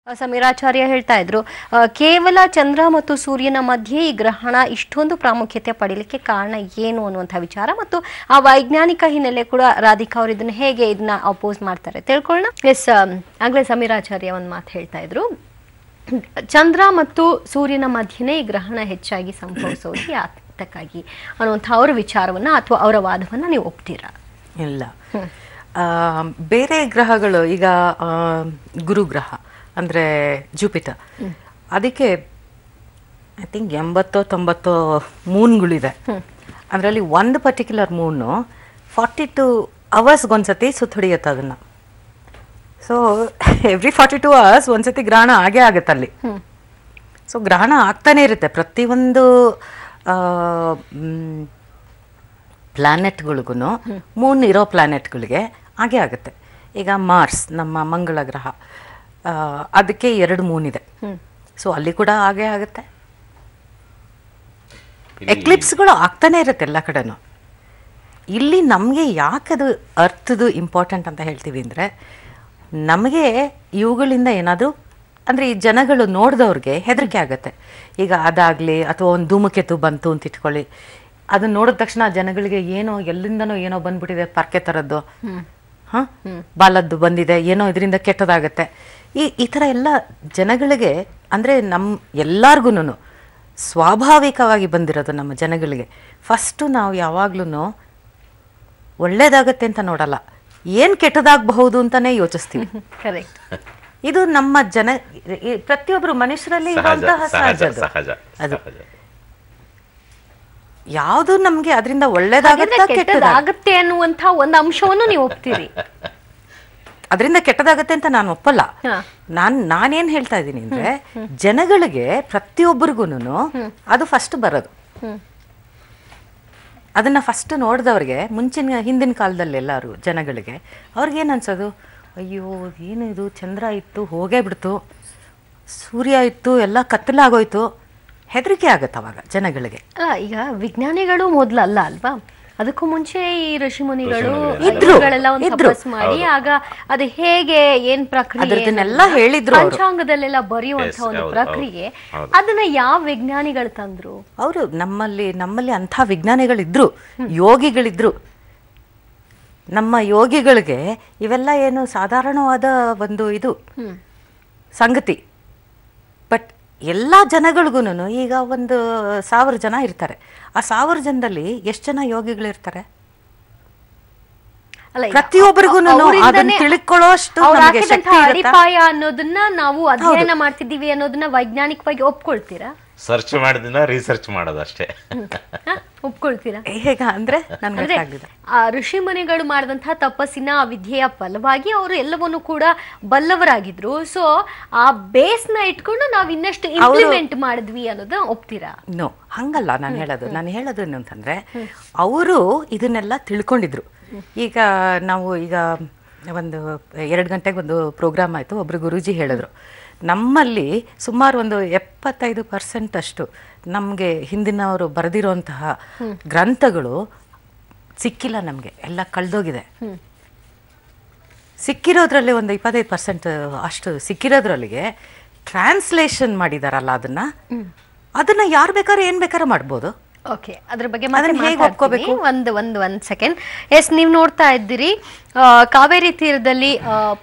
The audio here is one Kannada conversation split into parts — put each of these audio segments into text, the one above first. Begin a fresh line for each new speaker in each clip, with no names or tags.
ಸಮೀರಾಚಾರ್ಯ ಹೇಳ್ತಾ ಇದ್ರು ಕೇವಲ ಚಂದ್ರ ಮತ್ತು ಸೂರ್ಯನ ಮಧ್ಯೆ ಈ ಗ್ರಹಣ ಇಷ್ಟೊಂದು ಪ್ರಾಮುಖ್ಯತೆ ಪಡೀಲಿಕ್ಕೆ ಕಾರಣ ಏನು ಅನ್ನುವಂಥ ವಿಚಾರ ಮತ್ತು ಆ ವೈಜ್ಞಾನಿಕ ಹಿನ್ನೆಲೆ ಕೂಡ ರಾಧಿಕಾ ಅವರು ಇದನ್ನ ಅಪೋಸ್ ಮಾಡ್ತಾರೆ ತಿಳ್ಕೊಳ್ಳೋಣ. ಎಸ್, ಆಗ್ಲೇ ಸಮೀರಾಚಾರ್ಯ ಒಂದು ಮಾತು ಹೇಳ್ತಾ ಇದ್ರು, ಚಂದ್ರ ಮತ್ತು ಸೂರ್ಯನ ಮಧ್ಯೆನೇ ಈ ಗ್ರಹಣ ಹೆಚ್ಚಾಗಿ ಸಂಭವಿಸೋದು ಯಾತಕ್ಕಾಗಿ ಅನ್ನುವಂಥ ಅವರ ವಿಚಾರವನ್ನ ಅಥವಾ ಅವರ ವಾದವನ್ನ ನೀವು ಒಪ್ತೀರಾ?
ಇಲ್ಲ, ಬೇರೆ ಗ್ರಹಗಳು ಈಗ ಗುರುಗ್ರಹ ಅಂದರೆ ಜುಪಿಟರ್, ಅದಕ್ಕೆ ಐ ಥಿಂಕ್ 80-90 ಮೂನ್ಗಳಿದೆ. ಅದರಲ್ಲಿ ಒಂದು ಪರ್ಟಿಕ್ಯುಲರ್ ಮೂನು 42 ಅವರ್ಸ್ಗೊಂದ್ಸತಿ ಸುತ್ತೊಡಿಯುತ್ತೆ ಅದನ್ನು. ಸೊ ಎವ್ರಿ 42 ಅವರ್ಸ್ ಒಂದ್ಸತಿ ಗ್ರಹಣ ಆಗೇ ಆಗುತ್ತೆ ಅಲ್ಲಿ. ಸೊ ಗ್ರಹಣ ಆಗ್ತಾನೆ ಇರುತ್ತೆ ಪ್ರತಿಯೊಂದು ಪ್ಲ್ಯಾನೆಟ್ಗಳಿಗೂ, ಮೂನ್ ಇರೋ ಪ್ಲ್ಯಾನೆಟ್ಗಳಿಗೆ ಹಾಗೆ ಆಗುತ್ತೆ. ಈಗ ಮಾರ್ಸ್, ನಮ್ಮ ಮಂಗಳ ಗ್ರಹ, ಅದಕ್ಕೆ 2 ಮೂನ್ ಇದೆ. ಸೊ ಅಲ್ಲಿ ಕೂಡ ಹಾಗೆ ಆಗುತ್ತೆ. ಎಕ್ಲಿಪ್ಸ್ಗಳು ಆಗ್ತಾನೆ ಇರುತ್ತೆ ಎಲ್ಲ ಕಡೆನೂ. ಇಲ್ಲಿ ನಮಗೆ ಯಾಕದು ಅರ್ಥದ್ದು ಇಂಪಾರ್ಟೆಂಟ್ ಅಂತ ಹೇಳ್ತೀವಿ ಅಂದರೆ, ನಮಗೆ ಇವುಗಳಿಂದ ಏನಾದರೂ ಅಂದರೆ ಈ ಜನಗಳು ನೋಡಿದವ್ರಿಗೆ ಹೆದರಿಕೆ ಆಗುತ್ತೆ. ಈಗ ಅದಾಗಲಿ ಅಥವಾ ಒಂದು ಧೂಮಕೇತು ಬಂತು ಅಂತ ಇಟ್ಕೊಳ್ಳಿ, ಅದನ್ನ ನೋಡಿದ ತಕ್ಷಣ ಜನಗಳಿಗೆ ಏನೋ ಎಲ್ಲಿಂದನೋ ಏನೋ ಬಂದ್ಬಿಟ್ಟಿದೆ, ಪರ್ಕೆ ಥರದ್ದು, ಬಾಲದ್ದು ಬಂದಿದೆ, ಏನೋ ಇದರಿಂದ ಕೆಟ್ಟದಾಗತ್ತೆ. ಈ ಥರ ಎಲ್ಲ ಜನಗಳಿಗೆ ಅಂದರೆ ನಮ್ಮ ಎಲ್ಲರಿಗೂ ಸ್ವಾಭಾವಿಕವಾಗಿ ಬಂದಿರೋದು. ನಮ್ಮ ಜನಗಳಿಗೆ ಫಸ್ಟು ನಾವು ಯಾವಾಗ್ಲೂ ಒಳ್ಳೇದಾಗತ್ತೆ ಅಂತ ನೋಡಲ್ಲ, ಏನು ಕೆಟ್ಟದಾಗಬಹುದು ಅಂತಾನೆ ಯೋಚಿಸ್ತೀವಿ.
ಕರೆಕ್ಟ್.
ಇದು ನಮ್ಮ ಪ್ರತಿಯೊಬ್ಬರು ಮನುಷ್ಯರಲ್ಲಿ ಸಹಜ. ಅದು ಯಾವುದು ನಮ್ಗೆ ಅದರಿಂದ
ಒಳ್ಳೇದಾಗತ್ತೆ ಅನ್ನುವಂಥ ಒಂದು ಅಂಶವನ್ನು ನೀವು ಒಪ್ತೀರಿ.
ಅದರಿಂದ ಕೆಟ್ಟದಾಗತ್ತೆ ಅಂತ ನಾನು ಒಪ್ಪಲ್ಲ. ನಾನೇನ್ ಹೇಳ್ತಾ ಇದ್ದೀನಿ ಅಂದ್ರೆ, ಜನಗಳಿಗೆ ಪ್ರತಿಯೊಬ್ಬರಿಗೂ ಅದು ಫಸ್ಟ್ ಬರೋದು. ಅದನ್ನ ಫಸ್ಟ್ ನೋಡಿದವ್ರಿಗೆ ಹಿಂದಿನ ಕಾಲದಲ್ಲಿ ಎಲ್ಲಾರು ಜನಗಳಿಗೆ ಅವ್ರಿಗೇನು ಅನ್ಸೋದು, ಅಯ್ಯೋ ಏನು ಇದು, ಚಂದ್ರ ಇತ್ತು ಹೋಗೇ ಬಿಡ್ತು, ಸೂರ್ಯ ಇತ್ತು ಎಲ್ಲ ಕತ್ತಲಾಗೋಯ್ತು, ಹೆದರಿಕೆ ಆಗತ್ತೆ ಅವಾಗ ಜನಗಳಿಗೆ.
ಅಲ್ಲ, ಈಗ ವಿಜ್ಞಾನಿಗಳು ಮೊದಲಲ್ಲ ಅಲ್ವಾ, ಅದಕ್ಕೂ ಮುಂಚೆ ಈ ಋಷಿ ಮುನಿಗಳು ಮಾಡಿ ಆಗ ಅದು ಹೇಗೆ ಏನ್ ಪ್ರಕ್ರಿಯೆ ಹೇಳಿದ್ರು, ಪಂಚಾಂಗದಲ್ಲೆಲ್ಲ ಬರೆಯುವಂತ ಒಂದು ಪ್ರಕ್ರಿಯೆ, ಅದನ್ನ ಯಾವ ವಿಜ್ಞಾನಿಗಳು ತಂದ್ರು?
ಅವರು ನಮ್ಮಲ್ಲಿ ಅಂಥ ವಿಜ್ಞಾನಿಗಳಿದ್ರು, ಯೋಗಿಗಳಿದ್ರು. ನಮ್ಮ ಯೋಗಿಗಳಿಗೆ ಇವೆಲ್ಲ ಏನು ಸಾಧಾರಣವಾದ ಒಂದು ಇದು ಸಂಗತಿ. ಬಟ್ ಎಲ್ಲ ಜನಗಳಿಗೂ ಈಗ 1,000 ಜನ ಇರ್ತಾರೆ. ಆ 1,000 ಜನದಲ್ಲಿ ಎಷ್ಟು ಜನ ಯೋಗಿಗಳಿರ್ತಾರೆ? ಪ್ರತಿಯೊಬ್ಬರಿಗೂ ತಿಳ್ಕೊಳ್ಳೋ ಅಷ್ಟು
ಅಡಿಪಾಯ ಅನ್ನೋದನ್ನ ನಾವು ಅಧ್ಯಯನ ಮಾಡ್ತಿದ್ದೀವಿ ಅನ್ನೋದನ್ನ ವೈಜ್ಞಾನಿಕವಾಗಿ ಒಪ್ಕೊಳ್ತೀರಾ?
ಸರ್ಚ್ ಮಾಡಿದಿನ ರಿಸರ್ಚ್ ಮಾಡೋದು ಅಷ್ಟೇ.
ಒಪ್ಕೊಳ್ತೀರಾ?
ಹೇಗ ಅಂದ್ರೆ
ಆ ಋಷಿ ಮುನಿಗಳು ಮಾಡಿದಂತಹ ತಪಸ್ಸಿನ ವಿದ್ಯೆಯ ಫಲವಾಗಿ ಅವರು ಎಲ್ಲವನ್ನೂ ಕೂಡ ಬಲ್ಲವರಾಗಿದ್ರು. ಸೊ ಆ ಬೇಸ್ ನ ಇಟ್ಕೊಂಡು ನಾವ್ ಇನ್ನಷ್ಟು ಇಂಪ್ಲಿಮೆಂಟ್ ಮಾಡಿದ್ವಿ ಅನ್ನೋದ ಒಪ್ತೀರಾ?
ನೋ, ಹಂಗಲ್ಲ ನಾನು ಹೇಳೋದು ಏನು ಅಂತಂದ್ರೆ, ಅವರು ಇದನ್ನೆಲ್ಲ ತಿಳ್ಕೊಂಡಿದ್ರು. ಈಗ ನಾವು ಈಗ 2 ಗಂಟೆಗೆ ಒಂದು ಪ್ರೋಗ್ರಾಮ್ ಆಯ್ತು, ಒಬ್ರು ಗುರೂಜಿ ಹೇಳಿದ್ರು, ನಮ್ಮಲ್ಲಿ ಸುಮಾರು 75% ಅಷ್ಟು ನಮಗೆ ಹಿಂದಿನವರು ಬರೆದಿರುವಂತಹ ಗ್ರಂಥಗಳು ಸಿಕ್ಕಿಲ್ಲ, ನಮಗೆ ಎಲ್ಲ ಕಳೆದೋಗಿದೆ. ಸಿಕ್ಕಿರೋದ್ರಲ್ಲಿ 25% ಅಷ್ಟು ಸಿಕ್ಕಿರೋದ್ರಲ್ಲಿಗೆ ಟ್ರಾನ್ಸ್ಲೇಷನ್ ಮಾಡಿದಾರಲ್ಲ, ಅದನ್ನ ಯಾರು ಬೇಕಾದ್ರೂ ಏನ್ ಬೇಕಾದ್ರೂ ಮಾಡ್ಬೋದು.
ಓಕೆ, ಅದ್ರ ಬಗ್ಗೆ ಒಪ್ಕೋಬೇಕು. ಒಂದ್ ಸೆಕೆಂಡ್. ಎಸ್, ನೀವು ನೋಡ್ತಾ ಇದ್ದೀರಿ ಕಾವೇರಿ ತೀರದಲ್ಲಿ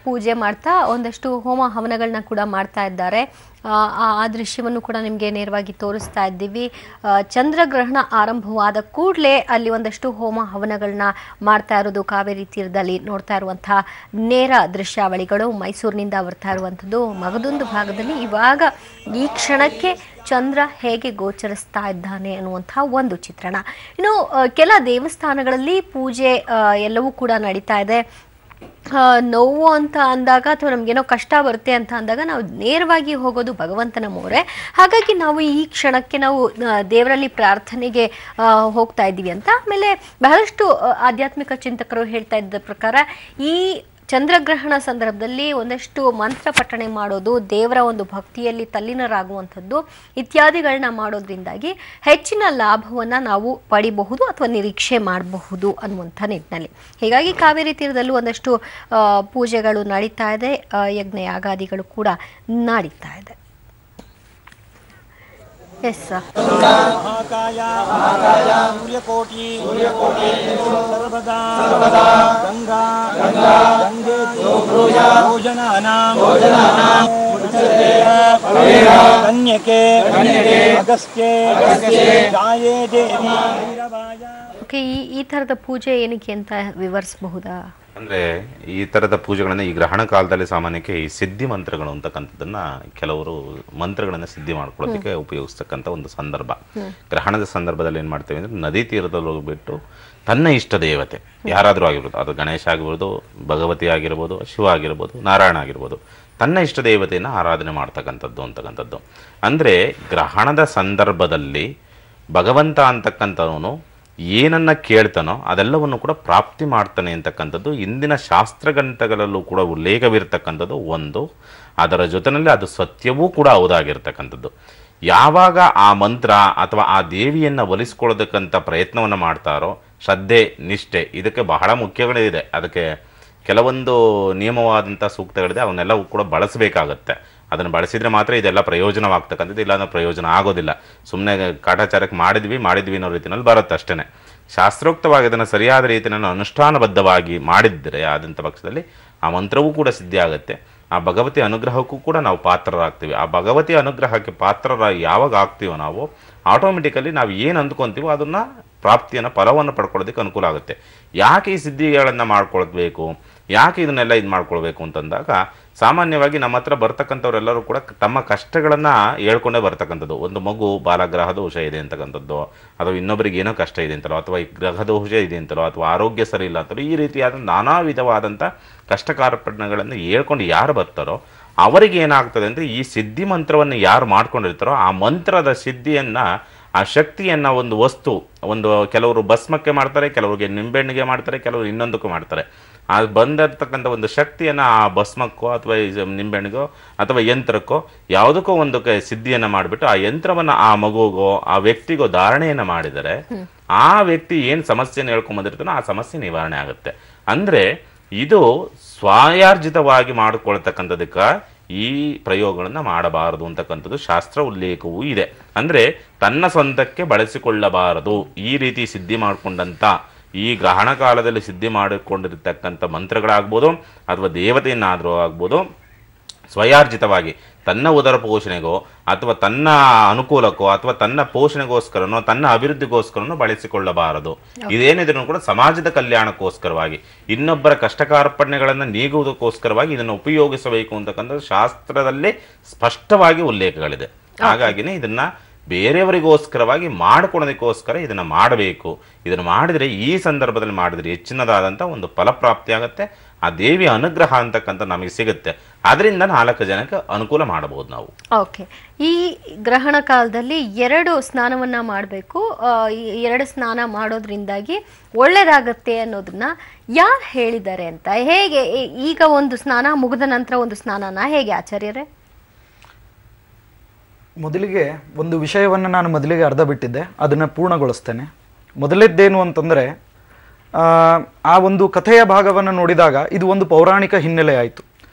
ಪೂಜೆ ಮಾಡ್ತಾ ಒಂದಷ್ಟು ಹೋಮ ಹವನಗಳನ್ನ ಕೂಡ ಮಾಡ್ತಾ ಇದ್ದಾರೆ. ಆ ದೃಶ್ಯವನ್ನು ಕೂಡ ನಿಮಗೆ ನೇರವಾಗಿ ತೋರಿಸ್ತಾ ಇದ್ದೀವಿ. ಚಂದ್ರಗ್ರಹಣ ಆರಂಭವಾದ ಕೂಡಲೇ ಅಲ್ಲಿ ಒಂದಷ್ಟು ಹೋಮ ಹವನಗಳನ್ನ ಮಾಡ್ತಾ ಇರೋದು ಕಾವೇರಿ ತೀರದಲ್ಲಿ ನೋಡ್ತಾ ಇರುವಂತಹ ನೇರ ದೃಶ್ಯಾವಳಿಗಳು. ಮೈಸೂರಿನಿಂದ ಬರ್ತಾ ಇರುವಂಥದ್ದು ಮಗದೊಂದು ಭಾಗದಲ್ಲಿ ಇವಾಗ ಈ ಕ್ಷಣಕ್ಕೆ ಚಂದ್ರ ಹೇಗೆ ಗೋಚರಿಸ್ತಾ ಇದ್ದಾನೆ ಅನ್ನುವಂತಹ ಒಂದು ಚಿತ್ರಣ. ಇನ್ನು ಕೆಲ ದೇವಸ್ಥಾನಗಳಲ್ಲಿ ಪೂಜೆ ಎಲ್ಲವೂ ಕೂಡ ನಡೀತಾ ಇದೆ. ನೋವು ಅಂತ ಅಂದಾಗ ಅಥವಾ ನಮ್ಗೇನೋ ಕಷ್ಟ ಬರುತ್ತೆ ಅಂತ ಅಂದಾಗ ನಾವು ನೇರವಾಗಿ ಹೋಗೋದು ಭಗವಂತನ ಮೊರೆ. ಹಾಗಾಗಿ ನಾವು ಈ ಕ್ಷಣಕ್ಕೆ ನಾವು ದೇವರಲ್ಲಿ ಪ್ರಾರ್ಥನೆಗೆ ಹೋಗ್ತಾ ಇದ್ದೀವಿ ಅಂತ. ಆಮೇಲೆ ಬಹಳಷ್ಟು ಆಧ್ಯಾತ್ಮಿಕ ಚಿಂತಕರು ಹೇಳ್ತಾ ಇದ್ದ ಪ್ರಕಾರ ಈ ಚಂದ್ರಗ್ರಹಣ ಸಂದರ್ಭದಲ್ಲಿ ಒಂದಷ್ಟು ಮಂತ್ರ ಪಠಣೆ ಮಾಡೋದು, ದೇವರ ಒಂದು ಭಕ್ತಿಯಲ್ಲಿ ತಲ್ಲೀನರಾಗುವಂಥದ್ದು ಇತ್ಯಾದಿಗಳನ್ನ ಮಾಡೋದ್ರಿಂದಾಗಿ ಹೆಚ್ಚಿನ ಲಾಭವನ್ನ ನಾವು ಪಡಿಬಹುದು ಅಥವಾ ನಿರೀಕ್ಷೆ ಮಾಡಬಹುದು ಅನ್ನುವಂಥ ನಿಟ್ಟಿನಲ್ಲಿ. ಹೀಗಾಗಿ ಕಾವೇರಿ ತೀರದಲ್ಲೂ ಒಂದಷ್ಟು ಪೂಜೆಗಳು ನಡೀತಾ ಇದೆ, ಯಜ್ಞ ಯಾಗಾದಿಗಳು ಕೂಡ ನಡೀತಾ ಇದೆ. ಎಸ್
ಮಹಾಕಾಯ ಸೂರ್ಯಕೋಟಿ ಸರ್ವದಾ ಗಂಗಾ ಗಂಗೆ ಭೋಜನಾನಾಂ ಕನ್ಯಕೆ ಅಗಸ್ತ್ಯೆ ಗಾಯೇ ದೇವಿ ಭೈರವಾಯ.
ಓಕೆ, ಈ ಥರದ ಪೂಜೆ ಏನಕ್ಕೆ ಅಂತ ವಿವರಿಸಬಹುದಾ?
ಅಂದ್ರೆ ಈ ತರದ ಪೂಜೆಗಳನ್ನ ಈ ಗ್ರಹಣ ಕಾಲದಲ್ಲಿ ಸಾಮಾನ್ಯಕ್ಕೆ ಈ ಸಿದ್ಧಿ ಮಂತ್ರಗಳು ಅಂತಕ್ಕಂಥದ್ದನ್ನ ಕೆಲವರು ಮಂತ್ರಗಳನ್ನ ಸಿದ್ಧಿ ಮಾಡ್ಕೊಳ್ಳೋದಕ್ಕೆ ಉಪಯೋಗಿಸ್ತಕ್ಕಂಥ ಒಂದು ಸಂದರ್ಭ. ಗ್ರಹಣದ ಸಂದರ್ಭದಲ್ಲಿ ಏನ್ ಮಾಡ್ತೇವೆ ಅಂದ್ರೆ ನದಿ ತೀರದಲ್ಲಿ ಹೋಗ್ಬಿಟ್ಟು ತನ್ನ ಇಷ್ಟ ದೇವತೆ ಯಾರಾದ್ರೂ ಆಗಿರ್ಬೋದು, ಅದು ಗಣೇಶ ಆಗಿರ್ಬೋದು, ಭಗವತಿ ಆಗಿರ್ಬೋದು, ಶಿವ ಆಗಿರ್ಬೋದು, ನಾರಾಯಣ ಆಗಿರ್ಬೋದು, ತನ್ನ ಇಷ್ಟ ದೇವತೆಯನ್ನು ಆರಾಧನೆ ಮಾಡ್ತಕ್ಕಂಥದ್ದು ಅಂದ್ರೆ ಗ್ರಹಣದ ಸಂದರ್ಭದಲ್ಲಿ ಭಗವಂತ ಅಂತಕ್ಕಂಥವನು ಏನನ್ನ ಕೇಳ್ತಾನೋ ಅದೆಲ್ಲವನ್ನು ಕೂಡ ಪ್ರಾಪ್ತಿ ಮಾಡ್ತಾನೆ ಅಂತಕ್ಕಂಥದ್ದು ಇಂದಿನ ಶಾಸ್ತ್ರಗ್ರಂಥಗಳಲ್ಲೂ ಕೂಡ ಉಲ್ಲೇಖವಿರ್ತಕ್ಕಂಥದ್ದು ಒಂದು. ಅದರ ಜೊತೆಯಲ್ಲಿ ಅದು ಸತ್ಯವೂ ಕೂಡ ಹೌದಾಗಿರ್ತಕ್ಕಂಥದ್ದು. ಯಾವಾಗ ಆ ಮಂತ್ರ ಅಥವಾ ಆ ದೇವಿಯನ್ನು ಒಲಿಸ್ಕೊಳ್ಳೋದಕ್ಕಂಥ ಪ್ರಯತ್ನವನ್ನು ಮಾಡ್ತಾರೋ, ಶ್ರದ್ಧೆ ನಿಷ್ಠೆ ಇದಕ್ಕೆ ಬಹಳ ಮುಖ್ಯಗಳಿದೆ. ಅದಕ್ಕೆ ಕೆಲವೊಂದು ನಿಯಮವಾದಂಥ ಸೂಕ್ತಗಳಿದೆ, ಅವನ್ನೆಲ್ಲವೂ ಕೂಡ ಬಳಸಬೇಕಾಗತ್ತೆ. ಅದನ್ನು ಬಳಸಿದರೆ ಮಾತ್ರ ಇದೆಲ್ಲ ಪ್ರಯೋಜನವಾಗ್ತಕ್ಕಂಥದ್ದು, ಇಲ್ಲಾಂದ್ರೆ ಪ್ರಯೋಜನ ಆಗೋದಿಲ್ಲ. ಸುಮ್ಮನೆ ಕಾಟಾಚಾರಕ್ಕೆ ಮಾಡಿದ್ವಿ ಅನ್ನೋ ರೀತಿಯಲ್ಲಿ ಬರುತ್ತೆ ಅಷ್ಟೇ. ಶಾಸ್ತ್ರೋಕ್ತವಾಗಿ ಅದನ್ನು ಸರಿಯಾದ ರೀತಿಯನ್ನು ಅನುಷ್ಠಾನಬದ್ಧವಾಗಿ ಮಾಡಿದ್ದರೆ ಆದಂಥ ಪಕ್ಷದಲ್ಲಿ ಆ ಮಂತ್ರವೂ ಕೂಡ ಸಿದ್ಧಿ ಆಗುತ್ತೆ. ಆ ಭಗವತಿ ಅನುಗ್ರಹಕ್ಕೂ ಕೂಡ ನಾವು ಪಾತ್ರರಾಗ್ತೀವಿ. ಆ ಭಗವತಿ ಅನುಗ್ರಹಕ್ಕೆ ಪಾತ್ರರಾಗಿ ಯಾವಾಗ ಆಗ್ತೀವೋ ನಾವು ಆಟೋಮೆಟಿಕಲಿ ನಾವು ಏನು ಅಂದ್ಕೊತೀವೋ ಅದನ್ನು ಪ್ರಾಪ್ತಿಯನ್ನು ಫಲವನ್ನು ಪಡ್ಕೊಳ್ಳೋದಕ್ಕೆ ಅನುಕೂಲ ಆಗುತ್ತೆ. ಯಾಕೆ ಈ ಸಿದ್ಧಿಗಳನ್ನು ಮಾಡ್ಕೊಳ್ಬೇಕು, ಯಾಕೆ ಇದನ್ನೆಲ್ಲ ಇದು ಮಾಡ್ಕೊಳ್ಬೇಕು ಅಂತಂದಾಗ, ಸಾಮಾನ್ಯವಾಗಿ ನಮ್ಮ ಹತ್ರ ಬರ್ತಕ್ಕಂಥವ್ರೆಲ್ಲರೂ ಕೂಡ ತಮ್ಮ ಕಷ್ಟಗಳನ್ನು ಹೇಳ್ಕೊಂಡೇ ಬರ್ತಕ್ಕಂಥದ್ದು. ಒಂದು ಮಗು ಬಾಲಗ್ರಹ ದೋಷ ಇದೆ ಅಂತಕ್ಕಂಥದ್ದು, ಅಥವಾ ಇನ್ನೊಬ್ಬರಿಗೆ ಏನೋ ಕಷ್ಟ ಇದೆ ಅಂತಲೋ, ಅಥವಾ ಈ ಗ್ರಹ ದೋಷ ಇದೆ ಅಂತಲೋ, ಅಥವಾ ಆರೋಗ್ಯ ಸರಿ ಇಲ್ಲ ಅಂತಲೋ, ಈ ರೀತಿಯಾದ ನಾನಾ ವಿಧವಾದಂಥ ಕಷ್ಟಕಾರಪಟ್ಟಣಗಳನ್ನು ಹೇಳ್ಕೊಂಡು ಯಾರು ಬರ್ತಾರೋ ಅವರಿಗೆ ಏನಾಗ್ತದೆ ಅಂದರೆ, ಈ ಸಿದ್ಧಿ ಮಂತ್ರವನ್ನು ಯಾರು ಮಾಡ್ಕೊಂಡಿರ್ತಾರೋ ಆ ಮಂತ್ರದ ಸಿದ್ಧಿಯನ್ನು, ಆ ಶಕ್ತಿಯನ್ನು ಒಂದು ವಸ್ತು, ಒಂದು ಕೆಲವರು ಭಸ್ಮಕ್ಕೆ ಮಾಡ್ತಾರೆ, ಕೆಲವರಿಗೆ ನಿಂಬೆಹಣ್ಣಿಗೆ ಮಾಡ್ತಾರೆ, ಕೆಲವರು ಇನ್ನೊಂದಕ್ಕೂ ಮಾಡ್ತಾರೆ. ಆ ಬಂದಿರ್ತಕ್ಕಂಥ ಒಂದು ಶಕ್ತಿಯನ್ನು ಆ ಭಸ್ಮಕ್ಕೋ ಅಥವಾ ನಿಂಬೆಹಣ್ಣಿಗೋ ಅಥವಾ ಯಂತ್ರಕ್ಕೋ ಯಾವುದಕ್ಕೋ ಒಂದಕ್ಕೆ ಸಿದ್ಧಿಯನ್ನು ಮಾಡಿಬಿಟ್ಟು ಆ ಯಂತ್ರವನ್ನು ಆ ಮಗುಗೋ ಆ ವ್ಯಕ್ತಿಗೋ ಧಾರಣೆಯನ್ನು ಮಾಡಿದರೆ ಆ ವ್ಯಕ್ತಿ ಏನು ಸಮಸ್ಯೆಯನ್ನು ಹೇಳ್ಕೊಂಬಂದಿರ್ತಾನೋ ಆ ಸಮಸ್ಯೆ ನಿವಾರಣೆ ಆಗುತ್ತೆ. ಅಂದರೆ ಇದು ಸ್ವಾಯಾರ್ಜಿತವಾಗಿ ಮಾಡಿಕೊಳ್ತಕ್ಕಂಥದಕ್ಕೆ ಈ ಪ್ರಯೋಗಗಳನ್ನು ಮಾಡಬಾರದು ಅಂತಕ್ಕಂಥದ್ದು ಶಾಸ್ತ್ರ ಉಲ್ಲೇಖವೂ ಇದೆ. ಅಂದರೆ ತನ್ನ ಸ್ವಂತಕ್ಕೆ ಬಳಸಿಕೊಳ್ಳಬಾರದು. ಈ ರೀತಿ ಸಿದ್ಧಿ ಮಾಡಿಕೊಂಡಂಥ ಈ ಗ್ರಹಣ ಕಾಲದಲ್ಲಿ ಸಿದ್ಧಿ ಮಾಡಿಕೊಂಡಿರ್ತಕ್ಕಂಥ ಮಂತ್ರಗಳಾಗ್ಬೋದು ಅಥವಾ ದೇವತೆಯನ್ನಾದರೂ ಆಗ್ಬೋದು, ಸ್ವಯಾರ್ಜಿತವಾಗಿ ತನ್ನ ಉದರ ಪೋಷಣೆಗೋ ಅಥವಾ ತನ್ನ ಅನುಕೂಲಕ್ಕೋ ಅಥವಾ ತನ್ನ ಪೋಷಣೆಗೋಸ್ಕರನೋ ತನ್ನ ಅಭಿವೃದ್ಧಿಗೋಸ್ಕರನೋ ಬಳಸಿಕೊಳ್ಳಬಾರದು. ಇದೇನಿದ್ರು ಕೂಡ ಸಮಾಜದ ಕಲ್ಯಾಣಕ್ಕೋಸ್ಕರವಾಗಿ, ಇನ್ನೊಬ್ಬರ ಕಷ್ಟಕಾರ್ಪಣ್ಯಗಳನ್ನು ನೀಗುವುದಕ್ಕೋಸ್ಕರವಾಗಿ ಇದನ್ನು ಉಪಯೋಗಿಸಬೇಕು ಅಂತಕ್ಕಂಥ ಶಾಸ್ತ್ರದಲ್ಲಿ ಸ್ಪಷ್ಟವಾಗಿ ಉಲ್ಲೇಖಗಳಿದೆ. ಹಾಗಾಗಿನೇ ಇದನ್ನ ಬೇರೆಯವರಿಗೋಸ್ಕರವಾಗಿ ಮಾಡ್ಕೊಳೋದಕ್ಕೋಸ್ಕರ ಇದನ್ನು ಮಾಡಬೇಕು. ಇದನ್ನು ಮಾಡಿದರೆ, ಈ ಸಂದರ್ಭದಲ್ಲಿ ಮಾಡಿದರೆ ಹೆಚ್ಚಿನದಾದಂಥ ಒಂದು ಫಲಪ್ರಾಪ್ತಿ ಆಗುತ್ತೆ. ಆ ದೇವಿಯ ಅನುಗ್ರಹ ಅಂತಕ್ಕಂಥ ನಮಗೆ ಸಿಗುತ್ತೆ. ಅದರಿಂದ 4 ಜನಕ್ಕೆ ಅನುಕೂಲ ಮಾಡಬಹುದು ನಾವು.
ಓಕೆ, ಈ ಗ್ರಹಣ ಕಾಲದಲ್ಲಿ 2 ಸ್ನಾನವನ್ನ ಮಾಡಬೇಕು. 2 ಸ್ನಾನ ಮಾಡೋದ್ರಿಂದಾಗಿ ಒಳ್ಳೇದಾಗತ್ತೆ ಅನ್ನೋದನ್ನ ಯಾರು ಹೇಳಿದ್ದಾರೆ ಅಂತ, ಹೇಗೆ ಈಗ ಒಂದು ಸ್ನಾನ ಮುಗಿದ ನಂತರ ಒಂದು ಸ್ನಾನನ ಹೇಗೆ ಆಚಾರ್ಯರೇ?
ಮೊದಲಿಗೆ ಒಂದು ವಿಷಯವನ್ನು ನಾನು ಮೊದಲಿಗೆ ಅರ್ಧ ಬಿಟ್ಟಿದ್ದೆ, ಅದನ್ನು ಪೂರ್ಣಗೊಳಿಸ್ತೇನೆ. ಮೊದಲದ್ದೇನು ಅಂತಂದರೆ, ಆ ಒಂದು ಕಥೆಯ ಭಾಗವನ್ನು ನೋಡಿದಾಗ ಇದು ಒಂದು ಪೌರಾಣಿಕ ಹಿನ್ನೆಲೆ ಆಯಿತು.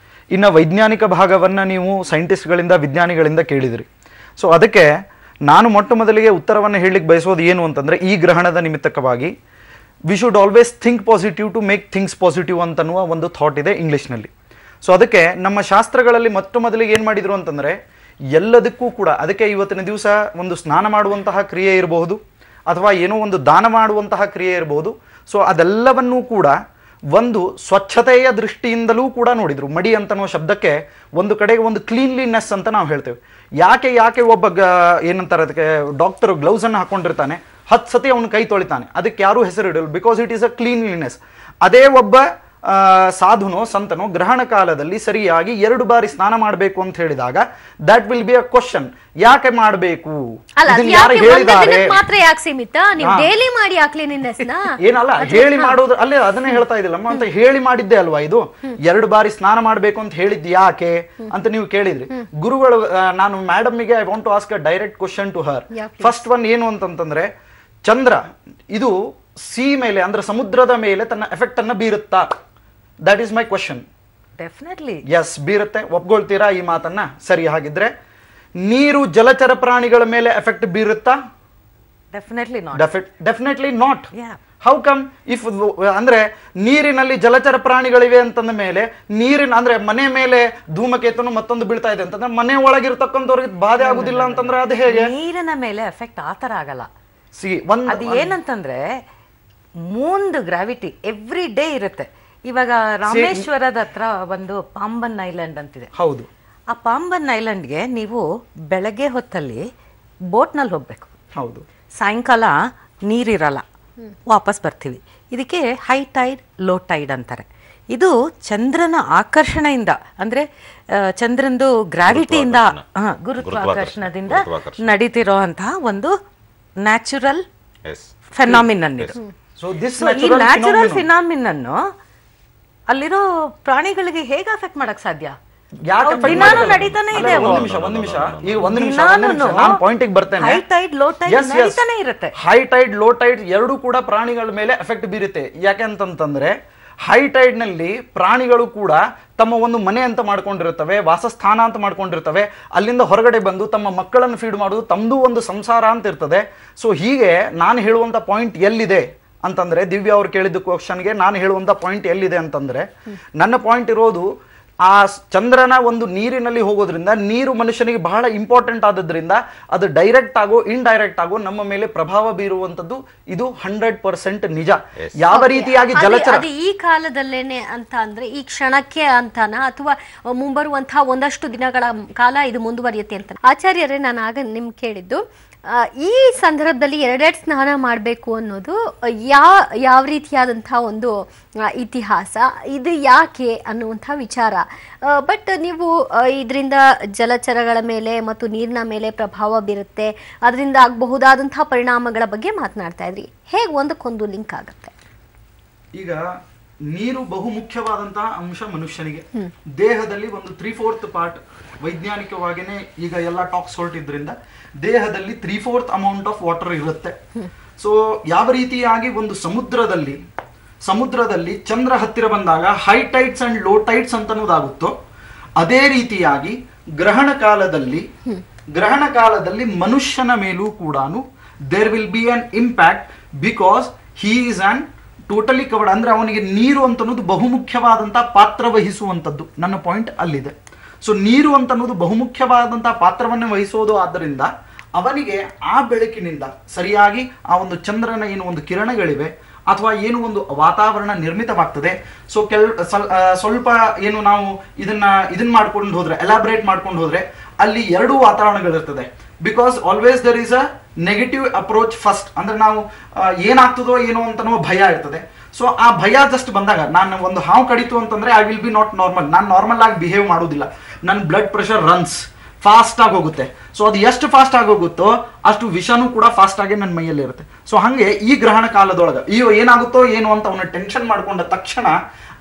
ಇನ್ನು ವೈಜ್ಞಾನಿಕ ಭಾಗವನ್ನು ನೀವು ಸೈಂಟಿಸ್ಟ್ಗಳಿಂದ, ವಿಜ್ಞಾನಿಗಳಿಂದ ಕೇಳಿದಿರಿ. ಸೊ ಅದಕ್ಕೆ ನಾನು ಮೊಟ್ಟ ಮೊದಲಿಗೆ ಉತ್ತರವನ್ನು ಹೇಳಲಿಕ್ಕೆ ಬಯಸೋದು ಏನು ಅಂತಂದರೆ, ಈ ಗ್ರಹಣದ ನಿಮಿತ್ತಕವಾಗಿ we should always think positive to make things positive ಅಂತನ್ನುವ ಒಂದು ಥಾಟ್ ಇದೆ ಇಂಗ್ಲೀಷ್ನಲ್ಲಿ. ಸೊ ಅದಕ್ಕೆ ನಮ್ಮ ಶಾಸ್ತ್ರಗಳಲ್ಲಿ ಮೊಟ್ಟ ಮೊದಲಿಗೆ ಏನು ಮಾಡಿದರು ಅಂತಂದರೆ, ಎಲ್ಲದಕ್ಕೂ ಕೂಡ ಅದಕ್ಕೆ ಇವತ್ತಿನ ದಿವಸ ಒಂದು ಸ್ನಾನ ಮಾಡುವಂತಹ ಕ್ರಿಯೆ ಇರಬಹುದು ಅಥವಾ ಏನೋ ಒಂದು ದಾನ ಮಾಡುವಂತಹ ಕ್ರಿಯೆ ಇರಬಹುದು. ಸೊ ಅದೆಲ್ಲವನ್ನೂ ಕೂಡ ಒಂದು ಸ್ವಚ್ಛತೆಯ ದೃಷ್ಟಿಯಿಂದಲೂ ಕೂಡ ನೋಡಿದರು. ಮಡಿ ಅಂತನೋ ಶಬ್ದಕ್ಕೆ ಒಂದು ಕಡೆಗೆ ಒಂದು ಕ್ಲೀನ್ಲಿನೆಸ್ ಅಂತ ನಾವು ಹೇಳ್ತೇವೆ. ಯಾಕೆ ಒಬ್ಬ ಏನಂತಾರೆ ಅದಕ್ಕೆ, ಡಾಕ್ಟರ್ ಗ್ಲೌಸನ್ನು ಹಾಕೊಂಡಿರ್ತಾನೆ, 10 ಸತಿ ಅವನು ಕೈ ತೊಳಿತಾನೆ, ಅದಕ್ಕೆ ಯಾರೂ ಹೆಸರು ಇಡಲ್ಲ, because it is a cleanliness. ಅದೇ ಒಬ್ಬ ಸಾಧುನೋ ಸಂತನೋ ಗ್ರಹಣ ಕಾಲದಲ್ಲಿ ಸರಿಯಾಗಿ 2 ಬಾರಿ ಸ್ನಾನ ಮಾಡಬೇಕು ಅಂತ ಹೇಳಿದಾಗ that will be a question. ಯಾಕೆ ಮಾಡಬೇಕು, ಯಾರು ಹೇಳಿದ್ದಾರೆ, ಏನಲ್ಲ ಹೇಳಿ ಮಾಡೋದು ಅಲ್ಲೇ ಅದನ್ನೇ ಹೇಳ್ತಾ ಇದ್ದಿಲ್ಲಮ್ಮ ಅಂತ ಹೇಳಿ ಮಾಡಿದ್ದೆ ಅಲ್ವಾ ಇದು. 2 ಬಾರಿ ಸ್ನಾನ ಮಾಡಬೇಕು ಅಂತ ಹೇಳಿದ್ ಯಾಕೆ ಅಂತ ನೀವು ಕೇಳಿದ್ರಿ. ಗುರುಗಳು, ನಾನು ಮೇಡಮ್ಗೆ I want to ask a direct question to her. First one ಏನು ಅಂತಂತಂದ್ರೆ, ಚಂದ್ರ ಇದು ಸಿ ಮೇಲೆ ಅಂದ್ರೆ ಸಮುದ್ರದ ಮೇಲೆ ತನ್ನ ಎಫೆಕ್ಟ್ ಅನ್ನ ಬೀರುತ್ತಾ? That is my question.
Definitely
yes, ಬೀರುತ್ತೆ. ಒಪ್ಕೊಳ್ತೀರಾ ಈ ಮಾತನ್ನ? ಸರಿ, ಹಾಗಿದ್ರೆ ನೀರು ಜಲಚರ ಪ್ರಾಣಿಗಳ ಮೇಲೆ ಎಫೆಕ್ಟ್ ಬೀರುತ್ತಾ? Definitely not. How come? If ಅಂದ್ರೆ ನೀರಿನಲ್ಲಿ ಜಲಚರ ಪ್ರಾಣಿಗಳಿವೆ ಅಂತಂದ ಮೇಲೆ ನೀರಿನ ಅಂದ್ರೆ ಮನೆ ಮೇಲೆ ಧೂಮಕೇತುನು ಮತ್ತೊಂದು ಬೀಳ್ತಾ ಇದೆ ಅಂತಂದ್ರೆ ಮನೆ ಒಳಗಿರ್ತಕ್ಕಂಥವ್ರಿಗೆ ಬಾಧೆ ಆಗುದಿಲ್ಲ ಅಂತಂದ್ರೆ ಅದು ಹೇಗೆ?
ನೀರಿನ ಮೇಲೆ ಎಫೆಕ್ಟ್ ಆತರ ಆಗಲ್ಲ. ಅದು ಏನಂತಂದ್ರೆ ಮೂನ್ದು ಗ್ರಾವಿಟಿ ಎವ್ರಿ ಡೇ ಇರುತ್ತೆ. ಇವಾಗ ರಾಮೇಶ್ವರದ ಹತ್ರ ಒಂದು ಪಾಂಬನ್ ಐಲ್ಯಾಂಡ್ ಅಂತಿದೆ.
ಹೌದು.
ಆ ಪಾಂಬನ್ ಐಲ್ಯಾಂಡ್ಗೆ ನೀವು ಬೆಳಗ್ಗೆ ಹೊತ್ತಲ್ಲಿ ಬೋಟ್ನಲ್ಲಿ ಹೋಗ್ಬೇಕು.
ಹೌದು.
ಸಾಯಂಕಾಲ ನೀರಿರಲ್ಲ, ವಾಪಸ್ ಬರ್ತೀವಿ. ಇದಕ್ಕೆ ಹೈ ಟೈಡ್ ಲೋ ಟೈಡ್ ಅಂತಾರೆ. ಇದು ಚಂದ್ರನ ಆಕರ್ಷಣೆಯಿಂದ ಅಂದ್ರೆ ಚಂದ್ರಂದು ಗ್ರಾವಿಟಿಯಿಂದ ಗುರುತ್ವಾಕರ್ಷಣದಿಂದ ನಡೀತಿರೋ ಅಂತಹ ಒಂದು ನ್ಯಾಚುರಲ್ ಫೆನಾಮಿನನ್ ಇದು. ಈ ನ್ಯಾಚುರಲ್ ಫಿನಾಮಿನನ್ ಅಲ್ಲಿರೋ ಪ್ರಾಣಿಗಳಿಗೆ ಹೇಗೆ ಅಫೆಕ್ಟ್ ಮಾಡಕ್ ಸಾಧ್ಯ? ನಡೀತಾನೆ ಇದೆ.
ಹೈ ಟೈಡ್ ಲೋ ಟೈಡ್ ಎರಡೂ ಕೂಡ ಪ್ರಾಣಿಗಳ ಮೇಲೆ ಎಫೆಕ್ಟ್ ಬೀರುತ್ತೆ. ಯಾಕೆ ಅಂತಂತಂದ್ರೆ ಹೈ ಟೈಡ್ ನಲ್ಲಿ ಪ್ರಾಣಿಗಳು ಕೂಡ ತಮ್ಮ ಒಂದು ಮನೆ ಅಂತ ಮಾಡ್ಕೊಂಡಿರ್ತವೆ, ವಾಸಸ್ಥಾನ ಅಂತ ಮಾಡ್ಕೊಂಡಿರ್ತವೆ. ಅಲ್ಲಿಂದ ಹೊರಗಡೆ ಬಂದು ತಮ್ಮ ಮಕ್ಕಳನ್ನು ಫೀಡ್ ಮಾಡೋದು ತಮ್ಮದು ಒಂದು ಸಂಸಾರ ಅಂತ ಇರ್ತದೆ. ಸೊ ಹೀಗೆ ನಾನು ಹೇಳುವಂತ ಪಾಯಿಂಟ್ ಎಲ್ಲಿದೆ ಅಂತಂದ್ರೆ, ದಿವ್ಯಾ ಅವ್ರು ಕೇಳಿದ ಕ್ವಶನ್ಗೆ ನಾನು ಹೇಳುವಂತ ಪಾಯಿಂಟ್ ಎಲ್ಲಿದೆ ಅಂತಂದ್ರೆ, ನನ್ನ ಪಾಯಿಂಟ್ ಇರೋದು ಆ ಚಂದ್ರನ ಒಂದು ನೀರಿನಲ್ಲಿ ಹೋಗೋದ್ರಿಂದ ನೀರು ಮನುಷ್ಯನಿಗೆ ಬಹಳ ಇಂಪಾರ್ಟೆಂಟ್ ಆದದ್ರಿಂದ ಅದು ಡೈರೆಕ್ಟ್ ಆಗೋ ಇಂಡೈರೆಕ್ಟ್ ಆಗೋ ನಮ್ಮ ಮೇಲೆ ಪ್ರಭಾವ ಬೀರುವಂತದ್ದು ಇದು 100% ನಿಜ. ಯಾವ ರೀತಿಯಾಗಿ ಜಲಚರ
ಈ ಕಾಲದಲ್ಲೇನೆ ಅಂತ ಅಂದ್ರೆ ಈ ಕ್ಷಣಕ್ಕೆ ಅಂತಾನ ಅಥವಾ ಮುಂಬರುವಂತಹ ಒಂದಷ್ಟು ದಿನಗಳ ಕಾಲ ಇದು ಮುಂದುವರಿಯುತ್ತೆ ಅಂತ? ಆಚಾರ್ಯರೇ, ನಾನು ಆಗ ನಿಮ್ ಕೇಳಿದ್ದು ಈ ಸಂದರ್ಭದಲ್ಲಿ 2 ಸ್ನಾನ ಮಾಡಬೇಕು ಅನ್ನೋದು ಯಾವ ರೀತಿಯಾದಂತಹ ಒಂದು ಇತಿಹಾಸ, ಇದು ಯಾಕೆ ಅನ್ನುವಂಥ ವಿಚಾರ. ಬಟ್ ನೀವು ಇದರಿಂದ ಜಲಚರಗಳ ಮೇಲೆ ಮತ್ತು ನೀರಿನ ಮೇಲೆ ಪ್ರಭಾವ ಬೀರುತ್ತೆ, ಅದರಿಂದ ಆಗಬಹುದಾದಂತಹ ಪರಿಣಾಮಗಳ ಬಗ್ಗೆ ಮಾತನಾಡ್ತಾ ಇದ್ರಿ. ಹೇಗೆ ಒಂದಕ್ಕೊಂದು ಲಿಂಕ್ ಆಗುತ್ತೆ?
ಈಗ ನೀರು ಬಹು ಮುಖ್ಯವಾದಂತಹ ಅಂಶ ಮನುಷ್ಯನಿಗೆ. ದೇಹದಲ್ಲಿ ಒಂದು 3/4 ಪಾರ್ಟ್ ವೈಜ್ಞಾನಿಕವಾಗಿನೇ ಈಗ ಎಲ್ಲ ಟಾಕ್ಸ್ ಹೊರಟಿದ್ರಿಂದ ದೇಹದಲ್ಲಿ 3/4 ಅಮೌಂಟ್ ಆಫ್ ವಾಟರ್ ಇರುತ್ತೆ. ಸೊ ಯಾವ ರೀತಿಯಾಗಿ ಒಂದು ಸಮುದ್ರದಲ್ಲಿ ಚಂದ್ರ ಹತ್ತಿರ ಬಂದಾಗ high tides and low tides ಅಂತ ಅನ್ನೋದಾಗುತ್ತೋ, ಅದೇ ರೀತಿಯಾಗಿ ಗ್ರಹಣ ಕಾಲದಲ್ಲಿ ಮನುಷ್ಯನ ಮೇಲೂ ಕೂಡ there will be an impact because he is on totally covered. ಅಂದ್ರೆ ಅವನಿಗೆ ನೀರು ಅಂತ ಅನ್ನೋದು ಬಹುಮುಖ್ಯವಾದಂತಹ ಪಾತ್ರ ವಹಿಸುವಂಥದ್ದು. ನನ್ನ ಪಾಯಿಂಟ್ ಅಲ್ಲಿದೆ. ಸೊ ನೀರು ಅಂತ ಅನ್ನೋದು ಬಹುಮುಖ್ಯವಾದಂತಹ ಪಾತ್ರವನ್ನು ವಹಿಸೋದು. ಆದ್ದರಿಂದ ಅವನಿಗೆ ಆ ಬೆಳಕಿನಿಂದ ಸರಿಯಾಗಿ ಆ ಒಂದು ಚಂದ್ರನ ಏನು ಒಂದು ಕಿರಣಗಳಿವೆ ಅಥವಾ ಏನು ಒಂದು ವಾತಾವರಣ ನಿರ್ಮಿತವಾಗ್ತದೆ. ಸೊ ಸ್ವಲ್ಪ ಏನು ನಾವು ಇದನ್ನ ಮಾಡ್ಕೊಂಡು ಹೋದ್ರೆ, ಎಲಾಬ್ರೇಟ್ ಮಾಡ್ಕೊಂಡು ಹೋದ್ರೆ ಅಲ್ಲಿ 2 ವಾತಾವರಣಗಳಿರ್ತದೆ. Because always there is a negative approach first. ಅಂದ್ರೆ ನಾವು ಏನಾಗ್ತದೋ ಏನೋ ಅಂತ ಭಯ ಇರ್ತದೆ. ಸೊ ಆ ಭಯ ಜಸ್ಟ್ ಬಂದಾಗ, ನಾನು ಒಂದು ಹಾವು ಕಡಿತು ಅಂತಂದ್ರೆ I will be not normal, ನಾನು ನಾರ್ಮಲ್ ಆಗಿ ಬಿಹೇವ್ ಮಾಡೋದಿಲ್ಲ, ನನ್ನ ಬ್ಲಡ್ ಪ್ರೆಷರ್ ರನ್ಸ್ ಫಾಸ್ಟ್ ಆಗಿ ಹೋಗುತ್ತೆ. ಸೊ ಅದು ಎಷ್ಟು ಫಾಸ್ಟ್ ಆಗಿ ಹೋಗುತ್ತೋ ಅಷ್ಟು ವಿಷನೂ ಕೂಡ ಫಾಸ್ಟ್ ಆಗಿ ನನ್ನ ಮೈಯಲ್ಲಿ ಇರುತ್ತೆ. ಸೊ ಹಂಗೆ ಈ ಗ್ರಹಣ ಕಾಲದೊಳಗೆ ಏನಾಗುತ್ತೋ ಏನು ಅಂತ ಅವನ ಟೆನ್ಷನ್ ಮಾಡ್ಕೊಂಡ ತಕ್ಷಣ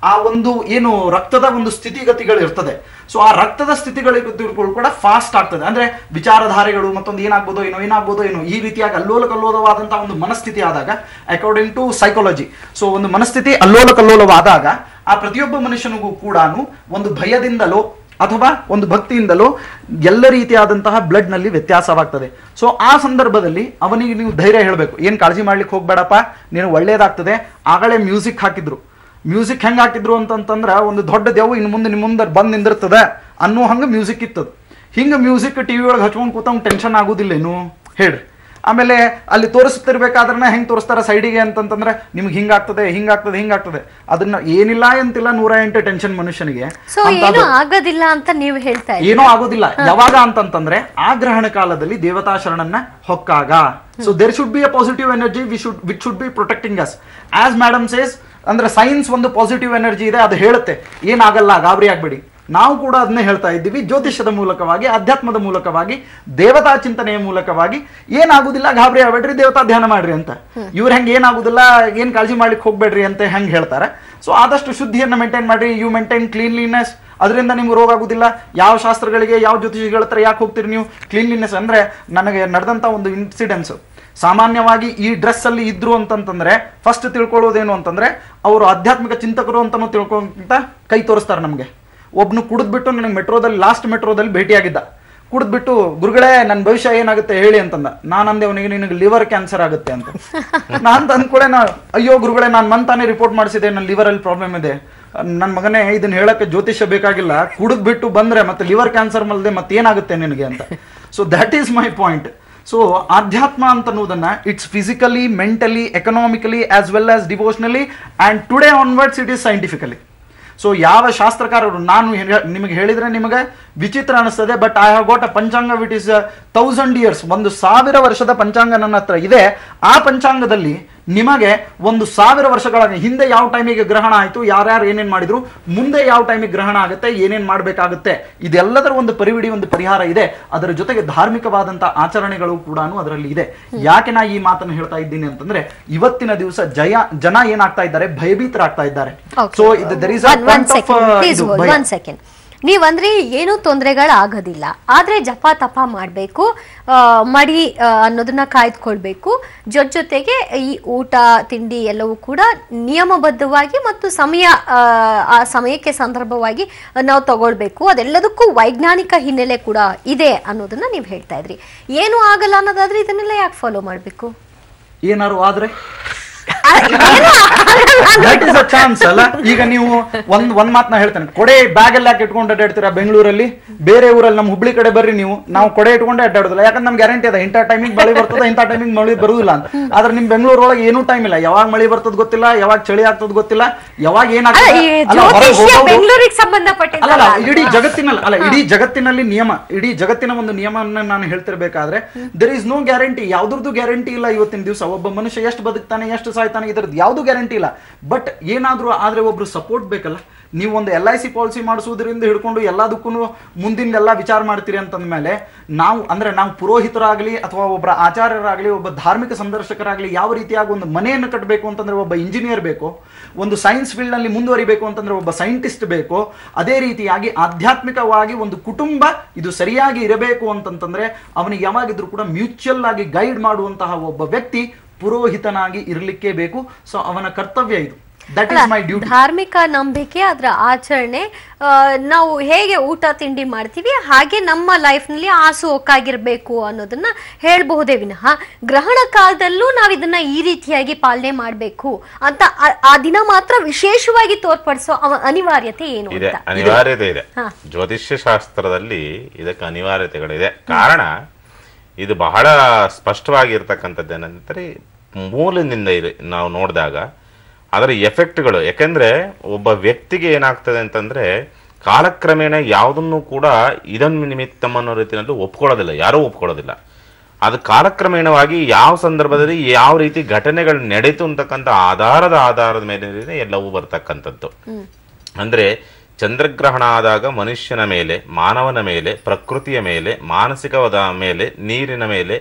ಆ ಒಂದು ಏನು ರಕ್ತದ ಒಂದು ಸ್ಥಿತಿಗತಿಗಳು ಇರ್ತದೆ. ಸೊ ಆ ರಕ್ತದ ಸ್ಥಿತಿಗಳು ಕೂಡ ಫಾಸ್ಟ್ ಆಗ್ತದೆ. ಅಂದ್ರೆ ವಿಚಾರಧಾರೆಗಳು ಮತ್ತೊಂದು ಏನಾಗ್ಬೋದೋ ಏನೋ ಈ ರೀತಿಯಾಗಿ ಅಲ್ಲೋಲಕಲ್ಲೋಲವಾದಂತಹ ಒಂದು ಮನಸ್ಥಿತಿ ಆದಾಗ, ಅಕಾರ್ಡಿಂಗ್ ಟು ಸೈಕಾಲಜಿ, ಸೊ ಒಂದು ಮನಸ್ಥಿತಿ ಅಲ್ಲೋಲಕಲ್ಲೋಲವಾದಾಗ ಆ ಪ್ರತಿಯೊಬ್ಬ ಮನುಷ್ಯನಿಗೂ ಕೂಡ ಒಂದು ಭಯದಿಂದಲೋ ಅಥವಾ ಒಂದು ಭಕ್ತಿಯಿಂದಲೋ ಎಲ್ಲ ರೀತಿಯಾದಂತಹ ಬ್ಲಡ್ ನಲ್ಲಿ ವ್ಯತ್ಯಾಸವಾಗ್ತದೆ. ಸೊ ಆ ಸಂದರ್ಭದಲ್ಲಿ ಅವನಿಗೆ ನೀವು ಧೈರ್ಯ ಹೇಳಬೇಕು, ಏನ್ ಕಾಳಜಿ ಮಾಡ್ಲಿಕ್ಕೆ ಹೋಗ್ಬೇಡಪ್ಪ, ನೀನು ಒಳ್ಳೇದಾಗ್ತದೆ. ಆಗಲೇ ಮ್ಯೂಸಿಕ್ ಹಾಕಿದ್ರು ಅಂತಂದ್ರೆ ಒಂದು ದೊಡ್ಡ ದೇವು ಇನ್ನು ಮುಂದೆ ನಿಮ್ಮ ಮುಂದೆ ಬಂದು ನಿಂದಿರ್ತದೆ ಅನ್ನೋ ಹಂಗ ಮ್ಯೂಸಿಕ್ ಇತ್ತದು. ಹಿಂಗ ಮ್ಯೂಸಿಕ್ ಟಿವಿ ಒಳಗೆ ಹಚ್ಕೊಂಡು ಕೂತ ಟೆನ್ಷನ್ ಆಗುದಿಲ್ಲ ಏನು ಹೇಳ್ರಿ. ಆಮೇಲೆ ಅಲ್ಲಿ ತೋರಿಸ್ತಿರ್ಬೇಕಾದ್ರೆ ಹೆಂಗ್ ತೋರಿಸ್ತಾರ ಸೈಡಿಗೆ ಅಂತಂದ್ರೆ ನಿಮ್ಗೆ ಹಿಂಗಾಗ್ತದೆ ಅದನ್ನ ಏನಿಲ್ಲ ಅಂತಿಲ್ಲ 108 ಟೆನ್ಷನ್ ಮನುಷ್ಯನಿಗೆ.
ಆಗೋದಿಲ್ಲ ಅಂತ ನೀವು ಹೇಳ್ತಾ
ಏನೋ ಆಗೋದಿಲ್ಲ. ಯಾವಾಗ ಅಂತಂತಂದ್ರೆ ಆ ಗ್ರಹಣ ಕಾಲದಲ್ಲಿ ದೇವತಾ ಶರಣನ್ನ ಹೊಕ್ಕಾಗ. So there should be a positive energy which should be protecting us. As madam says, ಅಂದ್ರೆ ಸೈನ್ಸ್ ಒಂದು ಪಾಸಿಟಿವ್ ಎನರ್ಜಿ ಇದೆ, ಅದು ಹೇಳುತ್ತೆ ಏನಾಗಲ್ಲ, ಗಾಬರಿ ಆಗ್ಬೇಡಿ. ನಾವು ಕೂಡ ಅದನ್ನೇ ಹೇಳ್ತಾ ಇದ್ದೀವಿ, ಜ್ಯೋತಿಷ್ಯದ ಮೂಲಕವಾಗಿ, ಅಧ್ಯಾತ್ಮದ ಮೂಲಕವಾಗಿ, ದೇವತಾ ಚಿಂತನೆಯ ಮೂಲಕವಾಗಿ ಏನಾಗುದಿಲ್ಲ, ಗಾಬರಿ ಆಗ್ಬೇಡ್ರಿ, ದೇವತಾ ಧ್ಯಾನ ಮಾಡ್ರಿ ಅಂತ. ಇವ್ರು ಹೆಂಗೆ ಏನಾಗುದಿಲ್ಲ, ಏನ್ ಕಾಳಜಿ ಮಾಡ್ಲಿಕ್ಕೆ ಹೋಗ್ಬೇಡ್ರಿ ಅಂತ ಹೆಂಗೆ ಹೇಳ್ತಾರೆ. ಸೊ ಆದಷ್ಟು ಶುದ್ಧಿಯನ್ನು ಮೇಂಟೈನ್ ಮಾಡ್ರಿ, ಯು ಮೇಂಟೈನ್ ಕ್ಲೀನ್ಲಿನೆಸ್, ಅದರಿಂದ ನಿಮ್ಗೆ ರೋಗ ಆಗುದಿಲ್ಲ. ಯಾವ ಶಾಸ್ತ್ರಗಳಿಗೆ, ಯಾವ ಜ್ಯೋತಿಷಿಗಳ ಹತ್ರ ಯಾಕೆ ಹೋಗ್ತೀರಿ ನೀವು? ಕ್ಲೀನ್ಲಿನೆಸ್ ಅಂದ್ರೆ, ನನಗೆ ನಡೆದಂತ ಒಂದು ಇನ್ಸಿಡೆನ್ಸ್, ಸಾಮಾನ್ಯವಾಗಿ ಈ ಡ್ರೆಸ್ ಅಲ್ಲಿ ಇದ್ರು ಅಂತಂತಂದ್ರೆ ಫಸ್ಟ್ ತಿಳ್ಕೊಳ್ಳೋದೇನು ಅಂತಂದ್ರೆ, ಅವರು ಆಧ್ಯಾತ್ಮಿಕ ಚಿಂತಕರು ಅಂತಾನು ತಿಳ್ಕೊಂತ ಕೈ ತೋರಿಸ್ತಾರೆ ನಮ್ಗೆ. ಒಬ್ನು ಕುಡಿದ್ಬಿಟ್ಟು ನನಗೆ ಮೆಟ್ರೋದಲ್ಲಿ, ಲಾಸ್ಟ್ ಮೆಟ್ರೋದಲ್ಲಿ ಭೇಟಿಯಾಗಿದ್ದ. ಕುಡಿದ್ಬಿಟ್ಟು, ಗುರುಗಳೇ ನನ್ನ ಭವಿಷ್ಯ ಏನಾಗುತ್ತೆ ಹೇಳಿ ಅಂತಂದ. ನಾನಂದೆ ಅವನಿಗೆ, ನಿನಗೆ ಲಿವರ್ ಕ್ಯಾನ್ಸರ್ ಆಗುತ್ತೆ ಅಂತ. ನಾನು ಅಂದ್ಕೊಳ್ಳೆ, ಅಯ್ಯೋ ಗುರುಗಳೇ, ನಾನು ಮಂತಾನೆ ರಿಪೋರ್ಟ್ ಮಾಡಿಸಿದೆ, ನನ್ನ ಲಿವರ್ ಅಲ್ಲಿ ಪ್ರಾಬ್ಲಮ್ ಇದೆ. ನನ್ನ ಮಗನೇ, ಇದನ್ನ ಹೇಳಕ್ಕೆ ಜ್ಯೋತಿಷ್ಯ ಬೇಕಾಗಿಲ್ಲ, ಕುಡಿದ್ಬಿಟ್ಟು ಬಂದ್ರೆ ಮತ್ತೆ ಲಿವರ್ ಕ್ಯಾನ್ಸರ್ ಮಲ್ದೆ ಮತ್ತೆ ಏನಾಗುತ್ತೆ ನಿನಗೆ ಅಂತ. So that is my point. So ಆಧ್ಯಾತ್ಮ ಅಂತನ್ನುವುದನ್ನ it's physically, mentally, economically as well as devotionally, and today onwards it is scientifically. So ಯಾವ ಶಾಸ್ತ್ರಕಾರರು, ನಾನು ನಿಮಗೆ ಹೇಳಿದ್ರೆ ನಿಮಗೆ ವಿಚಿತ್ರ ಅನಿಸ್ತದೆ, but I have got a panchang with is 1000 years, 1000 ವರ್ಷದ ಪಂಚಾಂಗ ನನ್ನ ಹತ್ರ ಇದೆ. ಆ ಪಂಚಾಂಗದಲ್ಲಿ ನಿಮಗೆ 1000 ವರ್ಷಗಳ ಹಿಂದೆ ಯಾವ ಟೈಮಿಗೆ ಗ್ರಹಣ ಆಯಿತು, ಯಾರ್ಯಾರು ಏನೇನ್ ಮಾಡಿದ್ರು, ಮುಂದೆ ಯಾವ ಟೈಮಿಗೆ ಗ್ರಹಣ ಆಗುತ್ತೆ, ಏನೇನ್ ಮಾಡಬೇಕಾಗುತ್ತೆ, ಇದೆಲ್ಲದರ ಒಂದು ಪರಿವಿಡಿ, ಒಂದು ಪರಿಹಾರ ಇದೆ. ಅದರ ಜೊತೆಗೆ ಧಾರ್ಮಿಕವಾದಂತಹ ಆಚರಣೆಗಳು ಕೂಡ ಅದರಲ್ಲಿ ಇದೆ. ಯಾಕೆ ನಾ ಈ ಮಾತನ್ನು ಹೇಳ್ತಾ ಇದ್ದೀನಿ ಅಂತಂದ್ರೆ, ಇವತ್ತಿನ ದಿವಸ ಜನ ಏನಾಗ್ತಾ ಇದ್ದಾರೆ, ಭಯಭೀತರಾಗ್ತಾ ಇದ್ದಾರೆ. So there is
one second. ನೀವಂದ್ರೆ ಏನೂ ತೊಂದರೆಗಳಾಗೋದಿಲ್ಲ, ಆದ್ರೆ ಜಪ ತಪ ಮಾಡಬೇಕು, ಮಡಿ ಅನ್ನೋದನ್ನ ಕಾಯ್ದುಕೊಳ್ಬೇಕು. ಜೊತೆಗೆ ಈ ಊಟ ತಿಂಡಿ ಎಲ್ಲವೂ ಕೂಡ ನಿಯಮಬದ್ಧವಾಗಿ ಮತ್ತು ಆ ಸಮಯಕ್ಕೆ ಸಂದರ್ಭವಾಗಿ ನಾವು ತಗೊಳ್ಬೇಕು. ಅದೆಲ್ಲದಕ್ಕೂ ವೈಜ್ಞಾನಿಕ ಹಿನ್ನೆಲೆ ಕೂಡ ಇದೆ ಅನ್ನೋದನ್ನ ನೀವು ಹೇಳ್ತಾ ಇದ್ರಿ. ಏನು ಆಗಲ್ಲ ಅನ್ನೋದಾದ್ರೆ ಇದನ್ನೆಲ್ಲ ಯಾಕೆ ಫಾಲೋ ಮಾಡಬೇಕು?
ಏನಾರು ಆದ್ರೆ ಚಾನ್ಸ್ ಅಲ್ಲ. ಈಗ ನೀವು ಒಂದ್ ಮಾತನ್ನ ಹೇಳ್ತೇನೆ, ಕೊಡೆ ಬ್ಯಾಗ್ ಎಲ್ಲ ಯಾಕೆ ಇಟ್ಕೊಂಡು ಅಡ್ಡಾಡ್ತೀರಾ ಬೆಂಗಳೂರಲ್ಲಿ? ಬೇರೆ ಊರಲ್ಲಿ, ನಮ್ಮ ಹುಬ್ಳಿ ಕಡೆ ಬರ್ರಿ ನೀವು, ನಾವು ಕೊಡೆ ಇಟ್ಕೊಂಡೆ ಅಡ್ಡಾಡೋದಿಲ್ಲ. ಯಾಕಂದ್ರೆ ನಮ್ಗೆ ಗ್ಯಾರಂಟಿ ಅದ, ಇಂಥ ಟೈಮಿಗೆ ಮಳೆ ಬರ್ತದೆ, ಇಂಥ ಟೈಮಿಗೆ ಮಳೆ ಬರುದಿಲ್ಲ ಅಂತ. ಆದ್ರೆ ನಿಮ್ ಬೆಂಗಳೂರೊಳಗೆ ಏನೂ ಟೈಮ್ ಇಲ್ಲ, ಯಾವಾಗ ಮಳೆ ಬರ್ತದ ಗೊತ್ತಿಲ್ಲ, ಯಾವಾಗ ಚಳಿ ಆಗ್ತದ ಗೊತ್ತಿಲ್ಲ, ಯಾವಾಗ ಏನಾಗ್ತದೆ. ಇಡೀ ಜಗತ್ತಿನಲ್ಲಿ ನಿಯಮ, ಇಡೀ ಜಗತ್ತಿನ ಒಂದು ನಿಯಮವನ್ನ ನಾನು ಹೇಳ್ತಿರ್ಬೇಕಾದ್ರೆ, ದರ್ ಇಸ್ ನೋ ಗ್ಯಾರಂಟಿ, ಯಾವ್ದ್ರದ್ದು ಗ್ಯಾರಂಟಿ ಇಲ್ಲ. ಇವತ್ತಿನ ದಿವಸ ಒಬ್ಬ ಮನುಷ್ಯ ಎಷ್ಟು ಬದುಕ್ತಾನೆ, ಎಷ್ಟು ಸಾಯ್ತಾನೆ, ಇದರದ್ದು ಯಾವ್ದು ಗ್ಯಾರಂಟಿ ಇಲ್ಲ. ಬಟ್ ಏನಾದ್ರೂ ಆದ್ರೆ ಒಬ್ರು ಸಪೋರ್ಟ್ ಬೇಕಲ್ಲ. ನೀವು ಒಂದು LIC ಪಾಲಿಸಿ ಮಾಡಿಸೋದ್ರಿಂದ ಹಿಡ್ಕೊಂಡು ಎಲ್ಲದಕ್ಕೂ ಮುಂದಿನ ವಿಚಾರ ಮಾಡ್ತೀರಿ ಅಂತಂದ್ಮೇಲೆ, ನಾವು ಪುರೋಹಿತರಾಗ್ಲಿ ಅಥವಾ ಒಬ್ಬರ ಆಚಾರ್ಯರಾಗ್ಲಿ, ಒಬ್ಬ ಧಾರ್ಮಿಕ ಸಂದರ್ಶಕರಾಗ್ಲಿ, ಯಾವ ರೀತಿಯಾಗಿ ಒಂದು ಮನೆಯನ್ನು ಕಟ್ಟಬೇಕು ಅಂತಂದ್ರೆ ಒಬ್ಬ ಇಂಜಿನಿಯರ್ ಬೇಕು, ಒಂದು ಸೈನ್ಸ್ ಫೀಲ್ಡ್ ನಲ್ಲಿ ಮುಂದುವರಿಬೇಕು ಅಂತಂದ್ರೆ ಒಬ್ಬ ಸೈಂಟಿಸ್ಟ್ ಬೇಕು. ಅದೇ ರೀತಿಯಾಗಿ ಆಧ್ಯಾತ್ಮಿಕವಾಗಿ ಒಂದು ಕುಟುಂಬ ಇದು ಸರಿಯಾಗಿ ಇರಬೇಕು ಅಂತಂತಂದ್ರೆ ಅವನಿಗೆ ಯಾವಾಗಿದ್ರು ಕೂಡ ಮ್ಯೂಚುವಲ್ ಆಗಿ ಗೈಡ್ ಮಾಡುವಂತಹ ಒಬ್ಬ ವ್ಯಕ್ತಿ ಪುರೋಹಿತನಾಗಿ ಇರಲಿಕ್ಕೆ ಬೇಕು. ಸೊ ಅವನ ಕರ್ತವ್ಯ ಇದು. That is my duty.
ಧಾರ್ಮಿಕ ನಂಬಿಕೆ, ಅದರ ಆಚರಣೆ, ನಾವು ಹೇಗೆ ಊಟ ತಿಂಡಿ ಮಾಡ್ತೀವಿ ಹಾಗೆ ನಮ್ಮ ಲೈಫ್ ನಲ್ಲಿ ಆಸುವಕ್ಕಾಗಿರ್ಬೇಕು ಅನ್ನೋದನ್ನ ಹೇಳ್ಬಹುದೇ ವಿನಃ ಗ್ರಹಣ ಕಾಲದಲ್ಲೂ ನಾವ್ ಇದನ್ನ ಈ ರೀತಿಯಾಗಿ ಪಾಲನೆ ಮಾಡ್ಬೇಕು ಅಂತ ಆ ದಿನ ಮಾತ್ರ ವಿಶೇಷವಾಗಿ ತೋರ್ಪಡಿಸೋ ಅನಿವಾರ್ಯತೆ ಏನು?
ಅನಿವಾರ್ಯತೆ ಇದೆ. ಜ್ಯೋತಿಷ್ಯ ಶಾಸ್ತ್ರದಲ್ಲಿ ಇದಕ್ಕೆ ಅನಿವಾರ್ಯತೆಗಳಿದೆ. ಕಾರಣ ಇದು ಬಹಳ ಸ್ಪಷ್ಟವಾಗಿರ್ತಕ್ಕಂಥದ್ದು ಏನಂತಾರೆ, ಮೂಲದಿಂದ ನಾವು ನೋಡಿದಾಗ ಅದರ ಎಫೆಕ್ಟ್ಗಳು. ಯಾಕೆಂದ್ರೆ ಒಬ್ಬ ವ್ಯಕ್ತಿಗೆ ಏನಾಗ್ತದೆ ಅಂತಂದ್ರೆ, ಕಾಲಕ್ರಮೇಣ ಯಾವುದನ್ನು ಕೂಡ ಇದನ್ನು ನಿಮಿತ್ತಂ ಅನ್ನೋ ರೀತಿಯಲ್ಲಿ ಒಪ್ಕೊಳ್ಳೋದಿಲ್ಲ, ಯಾರೂ ಒಪ್ಕೊಳ್ಳೋದಿಲ್ಲ. ಅದು ಕಾಲಕ್ರಮೇಣವಾಗಿ ಯಾವ ಸಂದರ್ಭದಲ್ಲಿ ಯಾವ ರೀತಿ ಘಟನೆಗಳು ನಡೀತು ಅಂತಕ್ಕಂಥ ಆಧಾರದ ಮೇಲೆ ಎಲ್ಲವೂ ಬರ್ತಕ್ಕಂಥದ್ದು. ಅಂದ್ರೆ ಚಂದ್ರಗ್ರಹಣ ಆದಾಗ ಮನುಷ್ಯನ ಮೇಲೆ, ಮಾನವನ ಮೇಲೆ, ಪ್ರಕೃತಿಯ ಮೇಲೆ, ಮಾನಸಿಕವಾದ ಮೇಲೆ, ನೀರಿನ ಮೇಲೆ,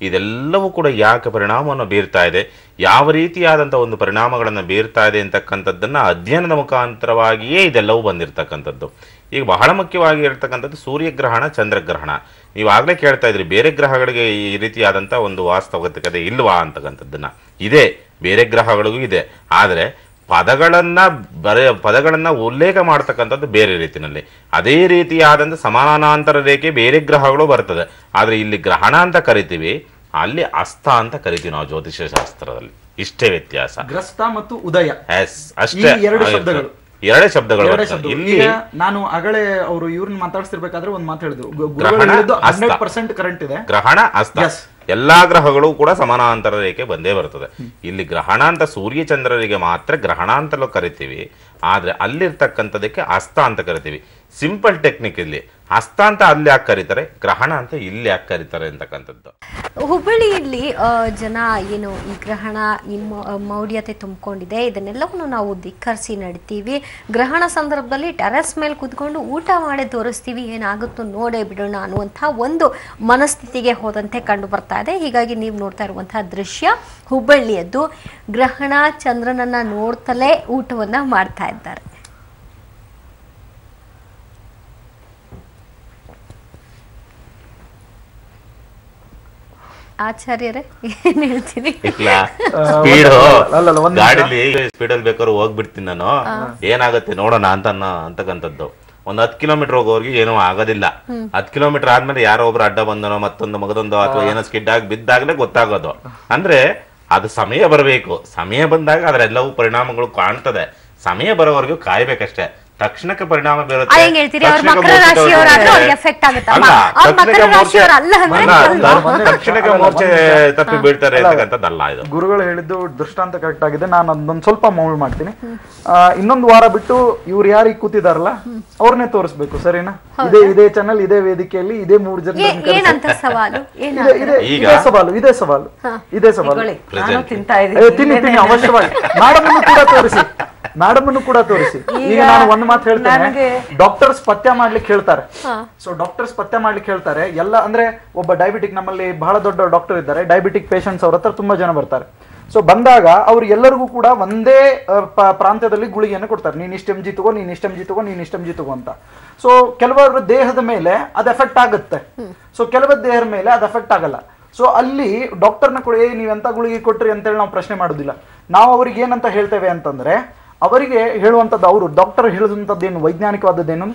ಇದೆಲ್ಲವೂ ಕೂಡ ಯಾಕೆ ಪರಿಣಾಮವನ್ನು ಬೀರ್ತಾ ಇದೆ, ಯಾವ ರೀತಿಯಾದಂಥ ಒಂದು ಪರಿಣಾಮಗಳನ್ನು ಬೀರ್ತಾ ಇದೆ ಅಂತಕ್ಕಂಥದ್ದನ್ನ ಅಧ್ಯಯನದ ಮುಖಾಂತರವಾಗಿಯೇ ಇದೆಲ್ಲವೂ ಬಂದಿರತಕ್ಕಂಥದ್ದು. ಈಗ ಬಹಳ ಮುಖ್ಯವಾಗಿ ಇರತಕ್ಕಂಥದ್ದು ಸೂರ್ಯಗ್ರಹಣ, ಚಂದ್ರಗ್ರಹಣ. ನೀವಾಗಲೇ ಕೇಳ್ತಾ ಇದ್ರಿ, ಬೇರೆ ಗ್ರಹಗಳಿಗೆ ಈ ರೀತಿಯಾದಂಥ ಒಂದು ವಾಸ್ತವಿಕತೆ ಇಲ್ವಾ ಅಂತಕ್ಕಂಥದ್ದನ್ನ. ಇದೆ, ಬೇರೆ ಗ್ರಹಗಳಿಗೂ ಇದೆ. ಆದರೆ ಪದಗಳನ್ನ ಉಲ್ಲೇಖ ಮಾಡ್ತಕ್ಕಂಥದ್ದು ಬೇರೆ ರೀತಿಯಲ್ಲಿ. ಅದೇ ರೀತಿಯಾದಂಥ ಸಮಾನಾಂತರ ರೇಖೆ ಬೇರೆ ಗ್ರಹಗಳು ಬರ್ತದೆ. ಆದ್ರೆ ಇಲ್ಲಿ ಗ್ರಹಣ ಅಂತ ಕರಿತೀವಿ, ಅಲ್ಲಿ ಅಸ್ತ ಅಂತ ಕರಿತೀವಿ ನಾವು ಜ್ಯೋತಿಷ್ಯ ಶಾಸ್ತ್ರದಲ್ಲಿ. ಇಷ್ಟೇ ವ್ಯತ್ಯಾಸ.
ಗ್ರಸ್ತ ಮತ್ತು ಉದಯ,
ಅಷ್ಟೇ ಎರಡೇ ಶಬ್ದಗಳು. ಇಲ್ಲಿ
ನಾನು ಅಗಳೇ ಅವರು ಇವ್ರನ್ನ ಮಾತಾಡ್ತಿರ್ಬೇಕಾದ್ರೆ ಒಂದ್ ಮಾತು ಹೇಳಿದ್ರು, 100% ಕರೆಂಟ್ ಇದೆ.
ಗ್ರಹಣ ಅಸ್ತ ಎಲ್ಲಾ ಗ್ರಹಗಳು ಕೂಡ ಸಮಾನಾಂತರ ರೇಖೆ ಬಂದೇ ಬರ್ತದೆ. ಇಲ್ಲಿ ಗ್ರಹಣ ಅಂತ ಸೂರ್ಯ ಚಂದ್ರರಿಗೆ ಮಾತ್ರ ಗ್ರಹಣ ಅಂತಲೂ ಕರಿತೀವಿ, ಆದ್ರೆ ಅಲ್ಲಿರ್ತಕ್ಕಂಥದಕ್ಕೆ ಅಸ್ತ ಅಂತ ಕರಿತೀವಿ. ಸಿಂಪಲ್ ಟೆಕ್ನಿಕ್ ಇಲ್ಲಿ. ಹಸ್ತ ಅಂತ ಅಲ್ಲಿ ಯಾಕೆ ಕರೀತಾರೆ, ಗ್ರಹಣ ಅಂತ ಇಲ್ಲಿ ಯಾಕೆ ಕರೀತಾರೆ ಅಂತಕ್ಕಂಥದ್ದು.
ಹುಬ್ಬಳ್ಳಿಯಲ್ಲಿ ಜನ ಏನು ಈ ಗ್ರಹಣ ಈ ಮೌಢ್ಯತೆ ತುಂಬಿಕೊಂಡಿದೆ, ಇದನ್ನೆಲ್ಲವನ್ನು ನಾವು ಧಿಕ್ಕರಿಸಿ ನಡಿತೀವಿ. ಗ್ರಹಣ ಸಂದರ್ಭದಲ್ಲಿ ಟೆರೆಸ್ ಮೇಲೆ ಕೂತ್ಕೊಂಡು ಊಟ ಮಾಡೇ ತೋರಿಸ್ತೀವಿ, ಏನಾಗುತ್ತೋ ನೋಡೇ ಬಿಡೋಣ ಅನ್ನುವಂಥ ಒಂದು ಮನಸ್ಥಿತಿಗೆ ಹೋದಂತೆ ಕಂಡು ಬರ್ತಾ ಇದೆ. ಹೀಗಾಗಿ ನೀವು ನೋಡ್ತಾ ಇರುವಂತಹ ದೃಶ್ಯ ಹುಬ್ಬಳ್ಳಿಯದ್ದು. ಗ್ರಹಣ ಚಂದ್ರನನ್ನ ನೋಡ್ತಲೇ ಊಟವನ್ನ ಮಾಡ್ತಾ ಇದ್ದಾರೆ. ಆಚಾರ್ಯರೇ ಏನ್ ಹೇಳ್ತೀನಿ?
ಇಲ್ಲ, ಗಾಡಿಲಿ ಸ್ಪೀಡಲ್ಲಿ ಬೇಕಾದ್ರೂ ಹೋಗ್ಬಿಡ್ತೀನಿ ನಾನು, ಏನಾಗುತ್ತೆ ನೋಡೋಣ ಅಂತಕ್ಕಂಥದ್ದು. ಒಂದ್ 10 ಕಿಲೋಮೀಟರ್ ಹೋಗೋರ್ಗೆ ಏನೂ ಆಗೋದಿಲ್ಲ. 10 ಕಿಲೋಮೀಟರ್ ಆದ್ಮೇಲೆ ಯಾರೋ ಒಬ್ರು ಅಡ್ಡ ಬಂದನೋ ಮತ್ತೊಂದು ಮಗದೊಂದು ಅಥವಾ ಏನೋ ಸ್ಕಿಡ್ ಆಗಿ ಬಿದ್ದಾಗಲೇ ಗೊತ್ತಾಗೋದು. ಅಂದ್ರೆ ಅದು ಸಮಯ ಬರಬೇಕು. ಸಮಯ ಬಂದಾಗ ಅದರೆಲ್ಲವೂ ಪರಿಣಾಮಗಳು ಕಾಣ್ತದೆ. ಸಮಯ ಬರೋವರೆಗೂ ಕಾಯ್ಬೇಕಷ್ಟೇ. ತಕ್ಷಣಕ್ಕೆ ಪರಿಣಾಮ ಬೀರುತ್ತೆ. ತಕ್ಷಣಕ್ಕೆ ಮೋರ್ಚೆ ತಪ್ಪಿ ಬೀಳ್ತಾರೆ ಅಂತಕ್ಕಂಥದ್ದಲ್ಲ ಇದು.
ಗುರುಗಳು ಹೇಳಿದ್ದು ದೃಷ್ಟಾಂತ ಕರೆಕ್ಟ್ ಆಗಿದೆ. ನಾನು ಅದೊಂದು ಸ್ವಲ್ಪ ಮೌಲ್ಡ್ ಮಾಡ್ತೀನಿ. ಇನ್ನೊಂದು ವಾರ ಬಿಟ್ಟು ಇವ್ರು ಯಾರಿಗೆ ಕೂತಿದಾರಲ್ಲ ಅವ್ರನ್ನೇ ತೋರಿಸ್ಬೇಕು, ಸರಿನಾ? ಇದೇ ಚಾನಲ್, ಇದೇ ವೇದಿಕೆಯಲ್ಲಿ, ಇದೇ 3 ಜನ ಇದೇ ಸವಾಲು ತಿನ್ನಿ ಅವಶ್ಯವಾಗಿ. ಮೇಡಮನ್ನು ಕೂಡ ತೋರಿಸಿ. ಈಗ ನಾನು ಒಂದು ಮಾತು ಹೇಳ್ತೇನೆ, ಡಾಕ್ಟರ್ಸ್ ಪಥ್ಯ ಮಾಡ್ಲಿಕ್ಕೆ ಹೇಳ್ತಾರೆ. ಸೊ ಡಾಕ್ಟರ್ಸ್ ಪಥ್ಯ ಮಾಡ್ಲಿಕ್ಕೆ ಹೇಳ್ತಾರೆ ಎಲ್ಲ. ಅಂದ್ರೆ ಒಬ್ಬ ಡಯಾಬಿಟಿಕ್, ನಮ್ಮಲ್ಲಿ ಬಹಳ ದೊಡ್ಡ ಡಾಕ್ಟರ್ ಇದ್ದಾರೆ, ಡಯಾಬಿಟಿಕ್ ಪೇಷಂಟ್ಸ್ ಅವ್ರ ಹತ್ರ ತುಂಬಾ ಜನ ಬರ್ತಾರೆ. ಸೊ ಬಂದಾಗ ಅವ್ರು ಎಲ್ಲರಿಗೂ ಕೂಡ ಒಂದೇ ಪ್ರಾಂತ್ಯದಲ್ಲಿ ಗುಳಿಗೆಯನ್ನು ಕೊಡ್ತಾರೆ. ನೀನ್ ಇಷ್ಟ MG ತಗೋ, ನೀನ್ ಇಷ್ಟ MG ತಗೋ, ನೀನ್ ಇಷ್ಟ MG ತಗೋ ಅಂತ. ಸೊ ಕೆಲವರ ದೇಹದ ಮೇಲೆ ಅದು ಎಫೆಕ್ಟ್ ಆಗುತ್ತೆ, ಸೊ ಕೆಲವರ ದೇಹದ ಮೇಲೆ ಅದು ಎಫೆಕ್ಟ್ ಆಗಲ್ಲ. ಸೊ ಅಲ್ಲಿ ಡಾಕ್ಟರ್ನ ಕೂಡ ನೀವೆಂತ ಗುಳಿಗೆ ಕೊಟ್ರಿ ಅಂತೇಳಿ ನಾವು ಪ್ರಶ್ನೆ ಮಾಡೋದಿಲ್ಲ. ನಾವು ಅವ್ರಿಗೆ ಏನಂತ ಹೇಳ್ತೇವೆ ಅಂತಂದ್ರೆ, ಅವರಿಗೆ ಹೇಳುವಂಥದ್ದು, ಅವರು ಡಾಕ್ಟರ್ ಹೇಳುವಂಥದ್ದೇನು ವೈಜ್ಞಾನಿಕವಾದದ್ದೇನು,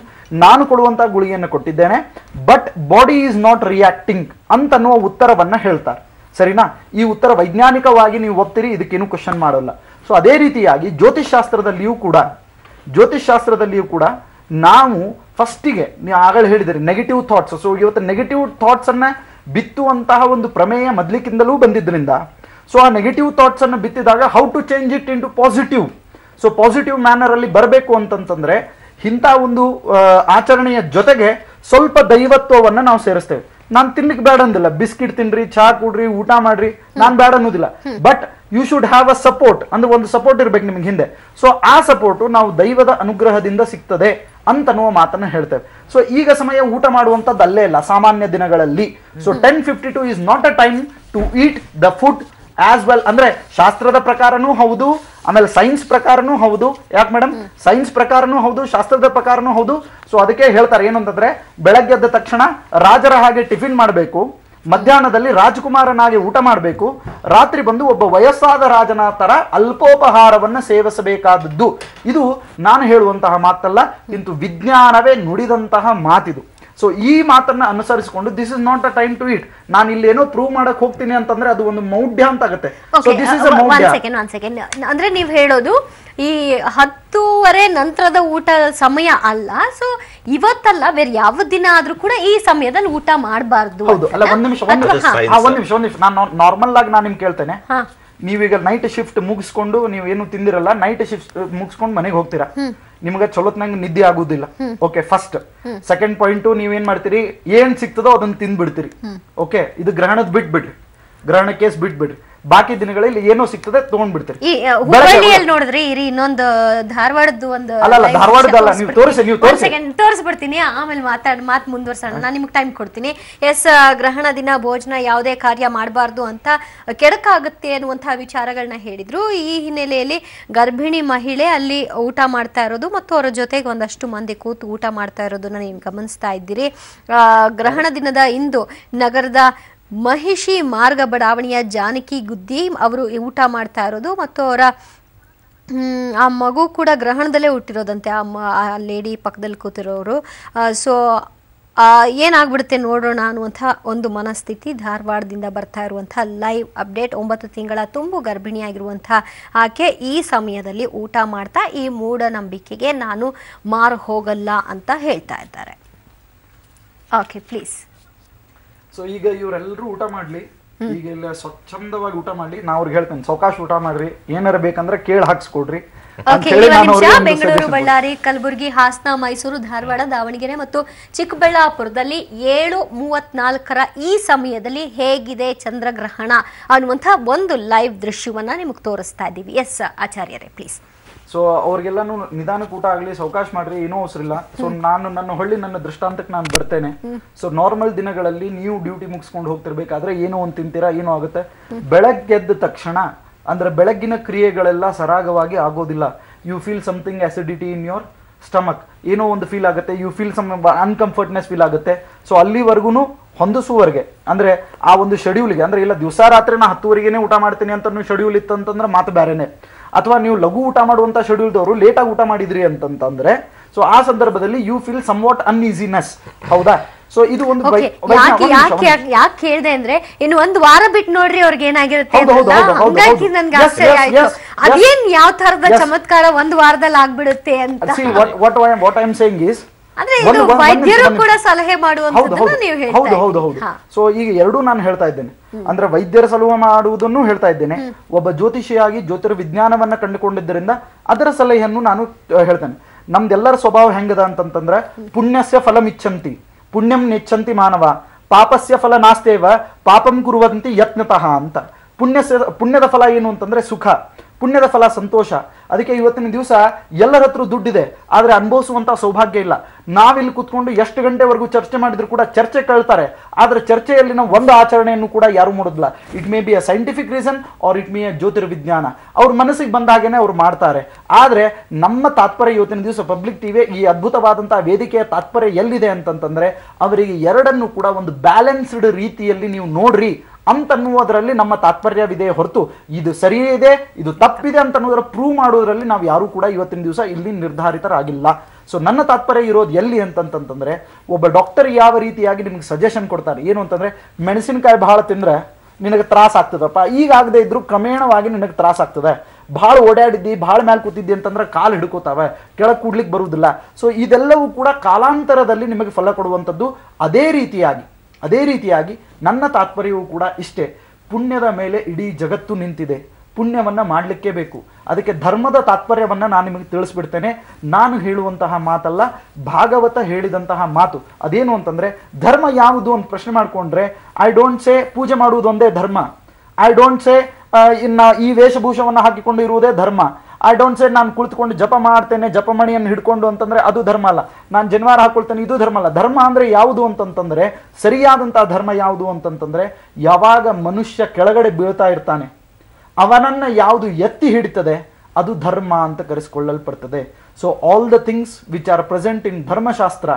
ನಾನು ಕೊಡುವಂಥ ಗುಳಿಗೆಯನ್ನು ಕೊಟ್ಟಿದ್ದೇನೆ, but body is not reacting ಅಂತನ್ನುವ ಉತ್ತರವನ್ನ ಹೇಳ್ತಾರೆ, ಸರಿನಾ? ಈ ಉತ್ತರ ವೈಜ್ಞಾನಿಕವಾಗಿ ನೀವು ಒಪ್ತೀರಿ, ಇದಕ್ಕೇನು ಕ್ವಶನ್ ಮಾಡೋಲ್ಲ. ಸೊ ಅದೇ ರೀತಿಯಾಗಿ ಜ್ಯೋತಿಷ್ ಶಾಸ್ತ್ರದಲ್ಲಿಯೂ ಕೂಡ ನಾವು ಫಸ್ಟಿಗೆ ನೀವು ಆಗಲೇ ಹೇಳಿದಿರಿ ನೆಗೆಟಿವ್ ಥಾಟ್ಸ್. ಸೊ ಇವತ್ತು ನೆಗೆಟಿವ್ ಥಾಟ್ಸ್ ಅನ್ನ ಬಿತ್ತುವಂತಹ ಒಂದು ಪ್ರಮೇಯ ಮೊದಲಿನಿಂದಲೂ ಬಂದಿದ್ದರಿಂದ, ಸೊ ಆ ನೆಗೆಟಿವ್ ಥಾಟ್ಸ್ ಅನ್ನು ಬಿತ್ತಿದಾಗ how to change it into positive. So positive manner ಅಲ್ಲಿ ಬರಬೇಕು ಅಂತಂತಂದ್ರೆ ಇಂಥ ಒಂದು ಆಚರಣೆಯ ಜೊತೆಗೆ ಸ್ವಲ್ಪ ದೈವತ್ವವನ್ನು ನಾವು ಸೇರಿಸ್ತೇವೆ. ನಾನು ತಿನ್ಲಿಕ್ಕೆ ಬೇಡ ಅಂದಿಲ್ಲ, ಬಿಸ್ಕಿಟ್ ತಿನ್ರಿ, ಚಹಾ ಕುಡ್ರಿ, ಊಟ ಮಾಡ್ರಿ, ನಾನು ಬೇಡ ಅನ್ನೋದಿಲ್ಲ. But you should have a support, ಅಂದ್ರೆ ಒಂದು ಸಪೋರ್ಟ್ ಇರ್ಬೇಕು ನಿಮ್ಗೆ ಹಿಂದೆ. ಸೊ ಆ ಸಪೋರ್ಟು ನಾವು ದೈವದ ಅನುಗ್ರಹದಿಂದ ಸಿಗ್ತದೆ ಅಂತನ್ನುವ ಮಾತನ್ನ ಹೇಳ್ತೇವೆ. ಸೊ ಈಗ ಸಮಯ ಊಟ ಮಾಡುವಂಥದ್ದು ಅಲ್ಲೇ ಇಲ್ಲ ಸಾಮಾನ್ಯ ದಿನಗಳಲ್ಲಿ. So 10:52 is not a time to eat the food as well. ಅಂದ್ರೆ ಶಾಸ್ತ್ರದ ಪ್ರಕಾರನೂ ಹೌದು, ಆಮೇಲೆ ಸೈನ್ಸ್ ಪ್ರಕಾರನೂ ಹೌದು. ಯಾಕೆ ಮೇಡಮ್? ಸೈನ್ಸ್ ಪ್ರಕಾರನೂ ಹೌದು, ಶಾಸ್ತ್ರದ ಪ್ರಕಾರನೂ ಹೌದು. ಸೊ ಅದಕ್ಕೆ ಹೇಳ್ತಾರೆ ಏನು ಅಂತಂದ್ರೆ, ಬೆಳಗ್ಗೆ ಎದ್ದ ತಕ್ಷಣ ರಾಜರ ಹಾಗೆ ಟಿಫಿನ್ ಮಾಡಬೇಕು, ಮಧ್ಯಾಹ್ನದಲ್ಲಿ ರಾಜಕುಮಾರನಾಗಿ ಊಟ ಮಾಡಬೇಕು, ರಾತ್ರಿ ಬಂದು ಒಬ್ಬ ವಯಸ್ಸಾದ ರಾಜನ ತರ ಅಲ್ಪೋಪಹಾರವನ್ನು ಸೇವಿಸಬೇಕಾದದ್ದು. ಇದು ನಾನು ಹೇಳುವಂತಹ ಮಾತಲ್ಲ, ಇಂತು ವಿಜ್ಞಾನವೇ ನುಡಿದಂತಹ ಮಾತಿದು. ಸೊ ಈ ಮಾತನ್ನ ಅನುಸರಿಸಿಕೊಂಡು this is not a time to eat. ನಾನು ಇಲ್ಲಿ ಏನೋ ಪ್ರೂವ್ ಮಾಡಕ್ ಹೋಗ್ತೀನಿ ಅಂತಂದ್ರೆ ಅದು ಒಂದು ಮೌಢ್ಯ ಅಂತ ಆಗುತ್ತೆ.
ಅಂದ್ರೆ ನೀವು ಹೇಳೋದು ಈ 10:30 ನಂತರದ ಊಟ ಸಮಯ ಅಲ್ಲ, ಸೊ ಇವತ್ತಲ್ಲ ಬೇರೆ ಯಾವ ದಿನ ಆದ್ರೂ ಕೂಡ ಈ ಸಮಯದಲ್ಲಿ ಊಟ ಮಾಡಬಾರ್ದು.
ಹೌದು. ಅಲ್ಲ, ಒಂದ್ ನಿಮಿಷ ನಾನು ನಾರ್ಮಲ್ ಆಗಿ ನಾನು ನಿಮ್ಗೆ ಕೇಳ್ತೇನೆ. ನೀವೀಗ ನೈಟ್ ಶಿಫ್ಟ್ ಮುಗಿಸ್ಕೊಂಡು ನೀವು ಏನು ತಿಂದಿರಲ್ಲ, ನೈಟ್ ಶಿಫ್ಟ್ ಮುಗಿಸ್ಕೊಂಡು ಮನೆಗೆ ಹೋಗ್ತೀರಾ, ನಿಮ್ಗೆ ಚಲೋತ್ನಂಗೆ ನಿದ್ದೆ ಆಗುದಿಲ್ಲ. Okay, first. ಸೆಕೆಂಡ್ ಪಾಯಿಂಟ್, ನೀವೇನ್ ಮಾಡ್ತೀರಿ, ಏನ್ ಸಿಗ್ತದೋ ಅದನ್ನ ತಿಂದ್ಬಿಡ್ತೀರಿ. ಓಕೆ, ಇದು ಗ್ರಹಣದ ಬಿಟ್ಬಿಡ್ರಿ, ಗ್ರಹಣ ಕೇಸ್ ಬಿಟ್ಬಿಡ್ರಿ. ಬಾಕಿ ದಿನಗಳಲ್ಲಿ ಏನೋ ಸಿಗ್ತದೆ ತಗೊಂಡ್ಬಿಡ್ತೀರಿ.
ನೋಡಿದ್ರಿ ಇನ್ನೊಂದು ಧಾರವಾಡದ್ದು ಒಂದು
ಧಾರವಾಡದಲ್ಲ, ನೀವು
ತೋರಿಸ್ಬಿಡ್ತೀನಿ, ಆಮೇಲೆ ಮಾತು ಮುಂದುವರ್ಸೋಣ. ನಾನು ನಿಮ್ಗೆ ಟೈಮ್ ಕೊಡ್ತೀನಿ. ಗ್ರಹಣ ದಿನ ಭೋಜನ ಯಾವುದೇ ಕಾರ್ಯ ಮಾಡಬಾರ್ದು ಅಂತ ಕೆಡಕಾಗುತ್ತೆ ಅನ್ನುವಂತಹ ವಿಚಾರಗಳನ್ನ ಹೇಳಿದ್ರು. ಈ ಹಿನ್ನೆಲೆಯಲ್ಲಿ ಗರ್ಭಿಣಿ ಮಹಿಳೆ ಅಲ್ಲಿ ಊಟ ಮಾಡ್ತಾ ಇರೋದು ಮತ್ತು ಅವರ ಜೊತೆಗೆ ಒಂದಷ್ಟು ಮಂದಿ ಕೂತು ಊಟ ಮಾಡ್ತಾ ಇರೋದನ್ನ ನೀವು ಗಮನಿಸ್ತಾ ಇದ್ದೀರಿ. ಗ್ರಹಣ ದಿನದ ಇಂದು ನಗರದ ಮಹಿಷಿ ಮಾರ್ಗ ಬಡಾವಣೆಯ ಜಾನಕಿ ಗುದ್ದಿ ಅವರು ಊಟ ಮಾಡ್ತಾ ಇರೋದು ಮತ್ತು ಅವರ ಆ ಮಗು ಕೂಡ ಗ್ರಹಣದಲ್ಲೇ ಹುಟ್ಟಿರೋದಂತೆ, ಆ ಲೇಡಿ ಪಕ್ಕದಲ್ಲಿ ಕೂತಿರೋರು. ಸೊ ಏನಾಗ್ಬಿಡುತ್ತೆ ನೋಡೋಣ ಅನ್ನುವಂಥ ಒಂದು ಮನಸ್ಥಿತಿ. ಧಾರವಾಡದಿಂದ ಬರ್ತಾ ಇರುವಂಥ ಲೈವ್ ಅಪ್ಡೇಟ್. 9 ತಿಂಗಳ ತುಂಬು ಗರ್ಭಿಣಿಯಾಗಿರುವಂಥ ಆಕೆ ಈ ಸಮಯದಲ್ಲಿ ಊಟ ಮಾಡ್ತಾ ಈ ಮೂಢನಂಬಿಕೆಗೆ ನಾನು ಮಾರು ಹೋಗಲ್ಲ ಅಂತ ಹೇಳ್ತಾ ಇದ್ದಾರೆ. Okay, please.
ಸೊ ಈಗ ಇವರೆಲ್ಲರೂ ಊಟ ಮಾಡ್ಲಿ, ಈಗ ಇಲ್ಲ ಸ್ವಚ್ಛಂದವಾಗಿ ಊಟ ಮಾಡ್ಲಿ. ನಾ ಅವ್ರಿಗೆ ಹೇಳ್ತೇನೆ, ಸಾವಕಾಶ ಊಟ ಮಾಡ್ರಿ, ಏನಾರ ಬೇಕಂದ್ರೆ ಕೇಳಿ ಹಾಕ್ಸ್ಕೊಡ್ರಿ.
ಬೆಂಗಳೂರು, ಬಳ್ಳಾರಿ, ಕಲಬುರಗಿ, ಹಾಸನ, ಮೈಸೂರು, ಧಾರವಾಡ, ದಾವಣಗೆರೆ ಮತ್ತು ಚಿಕ್ಕಬಳ್ಳಾಪುರದಲ್ಲಿ 7:34 ಈ ಸಮಯದಲ್ಲಿ ಹೇಗಿದೆ ಚಂದ್ರಗ್ರಹಣ ಅನ್ನುವಂಥ ಒಂದು ಲೈವ್ ದೃಶ್ಯವನ್ನ ನಿಮಗೆ ತೋರಿಸ್ತಾ ಇದ್ದೀವಿ. ಎಸ್ ಆಚಾರ್ಯರೇ, ಪ್ಲೀಸ್.
ಸೊ ಅವ್ರಿಗೆಲ್ಲಾನು ನಿಧಾನಕ್ಕೆ ಊಟ ಆಗ್ಲಿ, ಸಾವಕಾಶ ಮಾಡ್ರಿ, ಏನೋ ಅವಸರಿಲ್ಲ. ಸೊ ನಾನು ನನ್ನ ಹೊಳ್ಳಿ ನನ್ನ ದೃಷ್ಟಾಂತಕ್ಕೆ ನಾನು ಬರ್ತೇನೆ. ಸೊ ನಾರ್ಮಲ್ ದಿನಗಳಲ್ಲಿ ನೀವು ಡ್ಯೂಟಿ ಮುಗಿಸ್ಕೊಂಡು ಹೋಗ್ತಿರ್ಬೇಕಾದ್ರೆ ಏನೋ ಒಂದು ತಿಂತೀರಾ, ಏನೋ ಆಗುತ್ತೆ. ಬೆಳಗ್ಗೆದ್ದ ತಕ್ಷಣ ಅಂದ್ರೆ ಬೆಳಗ್ಗಿನ ಕ್ರಿಯೆಗಳೆಲ್ಲ ಸರಾಗವಾಗಿ ಆಗೋದಿಲ್ಲ. You feel something acidity in your stomach, ಏನೋ ಒಂದು ಫೀಲ್ ಆಗುತ್ತೆ. You feel some uncomfortness feel ಆಗುತ್ತೆ. ಸೊ ಅಲ್ಲಿವರೆಗೂ ಹೊಂದಿಸುವವರೆಗೆ ಅಂದ್ರೆ ಆ ಒಂದು ಶೆಡ್ಯೂಲ್ಗೆ, ಅಂದ್ರೆ ಇಲ್ಲ ದಿವಸ ರಾತ್ರಿ ನಾ 10 ಊಟ ಮಾಡ್ತೀನಿ ಅಂತ ಶೆಡ್ಯೂಲ್ ಇತ್ತಂತಂದ್ರೆ ಮಾತು ಬೇರೆನೆ. ಅಥವಾ ನೀವು ಲಘು ಊಟ ಮಾಡುವಂತ ಶೆಡ್ಯೂಲ್ದವರು ಲೇಟಾಗಿ ಊಟ ಮಾಡಿದ್ರಿ ಅಂತಂದ್ರೆ ಸೊ ಆ ಸಂದರ್ಭದಲ್ಲಿ you feel somewhat uneasiness. ಹೌದಾ? ಸೊ ಇದು ಒಂದು
ಯಾಕೆ ಹೇಳಿದೆ ಅಂದ್ರೆ ಇನ್ನು ಒಂದು ವಾರ ಬಿಟ್ಟು ನೋಡ್ರಿ ಅವ್ರಿಗೆ ಏನಾಗಿರುತ್ತೆ. ಅದೇನ್ ಯಾವ ತರದ ಚಮತ್ಕಾರ ಒಂದು ವಾರದಲ್ಲಿ ಆಗ್ಬಿಡುತ್ತೆ ಅಂತ.
What I am saying is
ವೈದ್ಯರು ಕೂಡ ಸಲಹೆ ಮಾಡುವಂತದ್ದನ್ನ ನೀವು ಹೇಳ್ತಾ ಇದ್ದೀರಿ.
ಹೌದು. ಸೊ ಈಗ ಎರಡೂ ನಾನು ಹೇಳ್ತಾ ಇದ್ದೇನೆ. ಅಂದ್ರೆ ವೈದ್ಯರ ಸಲಹೆ ಮಾಡುವುದನ್ನು ಹೇಳ್ತಾ ಇದ್ದೇನೆ. ಒಬ್ಬ ಜ್ಯೋತಿಷಿಯಾಗಿ ಜ್ಯೋತಿರ್ವಿಜ್ಞಾನವನ್ನ ಕಂಡುಕೊಂಡಿದ್ದರಿಂದ ಅದರ ಸಲಹೆಯನ್ನು ನಾನು ಹೇಳ್ತೇನೆ. ನಮ್ದೆಲ್ಲರ ಸ್ವಭಾವ ಹೆಂಗದ ಅಂತಂತಂದ್ರೆ ಪುಣ್ಯಸ್ಯ ಫಲಮಿಚ್ಛಂತಿ ಪುಣ್ಯಂ ನೆಚ್ಚಂತಿ ಮಾನವ, ಪಾಪಸ್ಯ ಫಲ ನಾಸ್ತೇವ ಪಾಪಂ ಕುರುವಂತಿ ಯತ್ನತಃ ಅಂತ. ಪುಣ್ಯದ ಫಲ ಏನು ಅಂತಂದ್ರೆ ಸುಖ, ಪುಣ್ಯದ ಫಲ ಸಂತೋಷ. ಅದಕ್ಕೆ ಇವತ್ತಿನ ದಿವಸ ಎಲ್ಲರ ಹತ್ರ ದುಡ್ಡಿದೆ, ಆದ್ರೆ ಅನುಭವಿಸುವಂತ ಸೌಭಾಗ್ಯ ಇಲ್ಲ. ನಾವಿಲ್ಲಿ ಕುತ್ಕೊಂಡು ಎಷ್ಟು ಗಂಟೆವರೆಗೂ ಚರ್ಚೆ ಮಾಡಿದ್ರು ಕೂಡ ಚರ್ಚೆ ಕೇಳ್ತಾರೆ, ಆದ್ರೆ ಚರ್ಚೆಯಲ್ಲಿನ ಒಂದು ಆಚರಣೆಯನ್ನು ಕೂಡ ಯಾರು ಮಾಡೋದಿಲ್ಲ. It may be a scientific reason or it may a ಜ್ಯೋತಿರ್ವಿಜ್ಞಾನ. ಅವ್ರ ಮನಸ್ಸಿಗೆ ಬಂದಾಗೇನೆ ಅವ್ರು ಮಾಡ್ತಾರೆ. ಆದ್ರೆ ನಮ್ಮ ತಾತ್ಪರ್ಯ ಇವತ್ತಿನ ದಿವಸ ಪಬ್ಲಿಕ್ ಟಿವಿ ಈ ಅದ್ಭುತವಾದಂತಹ ವೇದಿಕೆಯ ತಾತ್ಪರ್ಯ ಎಲ್ಲಿದೆ ಅಂತಂತಂದ್ರೆ ಅವರಿಗೆ ಎರಡನ್ನು ಕೂಡ ಒಂದು ಬ್ಯಾಲೆನ್ಸ್ಡ್ ರೀತಿಯಲ್ಲಿ ನೀವು ನೋಡ್ರಿ ಅಂತನ್ನುವುದರಲ್ಲಿ ನಮ್ಮ ತಾತ್ಪರ್ಯವಿದೆ ಹೊರತು ಇದು ಸರಿ ಇದೆ ಇದು ತಪ್ಪಿದೆ ಅಂತ ಅನ್ನೋದರ ಪ್ರೂವ್ ಮಾಡೋದ್ರಲ್ಲಿ ನಾವು ಯಾರು ಕೂಡ ಇವತ್ತಿನ ದಿವಸ ಇಲ್ಲಿ ನಿರ್ಧಾರಿತರಾಗಿಲ್ಲ. ಸೊ ನನ್ನ ತಾತ್ಪರ್ಯ ಇರೋದು ಎಲ್ಲಿ ಅಂತಂತಂದ್ರೆ ಒಬ್ಬ ಡಾಕ್ಟರ್ ಯಾವ ರೀತಿಯಾಗಿ ನಿಮ್ಗೆ ಸಜೆಷನ್ ಕೊಡ್ತಾರೆ ಏನು ಅಂತಂದ್ರೆ ಮೆಣಸಿನಕಾಯಿ ಬಹಳ ತಿಂದ್ರೆ ನಿನಗೆ ತ್ರಾಸ ಆಗ್ತದಪ್ಪ, ಈಗ ಆಗದೆ ಇದ್ರು ಕ್ರಮೇಣವಾಗಿ ನಿನಗೆ ತ್ರಾಸ ಆಗ್ತದೆ. ಭಾಳ ಓಡಾಡಿದ್ದಿ, ಭಾಳ ಮೇಲೆ ಕೂತಿದ್ದಿ ಅಂತಂದ್ರೆ ಕಾಲು ಹಿಡ್ಕೋತಾವೆ, ಕೆಳಗೆ ಕೂಡ್ಲಿಕ್ಕೆ ಬರುವುದಿಲ್ಲ. ಸೊ ಇದೆಲ್ಲವೂ ಕೂಡ ಕಾಲಾಂತರದಲ್ಲಿ ನಿಮಗೆ ಫಲ ಕೊಡುವಂಥದ್ದು. ಅದೇ ರೀತಿಯಾಗಿ ನನ್ನ ತಾತ್ಪರ್ಯವೂ ಕೂಡ ಇಷ್ಟೇ. ಪುಣ್ಯದ ಮೇಲೆ ಇಡೀ ಜಗತ್ತು ನಿಂತಿದೆ, ಪುಣ್ಯವನ್ನ ಮಾಡಲಿಕ್ಕೆ ಬೇಕು. ಅದಕ್ಕೆ ಧರ್ಮದ ತಾತ್ಪರ್ಯವನ್ನ ನಾನು ನಿಮಗೆ ತಿಳಿಸ್ಬಿಡ್ತೇನೆ. ನಾನು ಹೇಳುವಂತಹ ಮಾತಲ್ಲ, ಭಾಗವತ ಹೇಳಿದಂತಹ ಮಾತು. ಅದೇನು ಅಂತಂದ್ರೆ ಧರ್ಮ ಯಾವುದು ಅಂತ ಪ್ರಶ್ನೆ ಮಾಡ್ಕೊಂಡ್ರೆ ಐ ಡೋಂಟ್ ಸೇ ಪೂಜೆ ಮಾಡುವುದು ಒಂದೇ ಧರ್ಮ, ಐ ಡೋಂಟ್ ಸೇ ಇನ್ನ ಈ ವೇಷಭೂಷವನ್ನ ಹಾಕಿಕೊಂಡು ಇರುವುದೇ ಧರ್ಮ, ಐ ಡೋಂಟ್ ಸೇ ನಾನು ಕುಳಿತುಕೊಂಡು ಜಪ ಮಾಡ್ತೇನೆ ಜಪಮಣಿಯನ್ನು ಹಿಡ್ಕೊಂಡು ಅಂತಂದ್ರೆ ಅದು ಧರ್ಮ ಅಲ್ಲ, ನಾನು ಜನಿವಾರ ಹಾಕೊಳ್ತೇನೆ ಇದು ಧರ್ಮ ಅಲ್ಲ. ಧರ್ಮ ಅಂದ್ರೆ ಯಾವುದು ಅಂತಂತಂದ್ರೆ ಸರಿಯಾದಂತಹ ಧರ್ಮ ಯಾವುದು ಅಂತಂತಂದ್ರೆ ಯಾವಾಗ ಮನುಷ್ಯ ಕೆಳಗಡೆ ಬೀಳ್ತಾ ಇರ್ತಾನೆ ಅವನನ್ನ ಯಾವುದು ಎತ್ತಿ ಹಿಡಿತದೆ ಅದು ಧರ್ಮ ಅಂತ ಕರೆಸಿಕೊಳ್ಳಲ್ಪಡ್ತದೆ. So all the things which are present in Dharmashastra,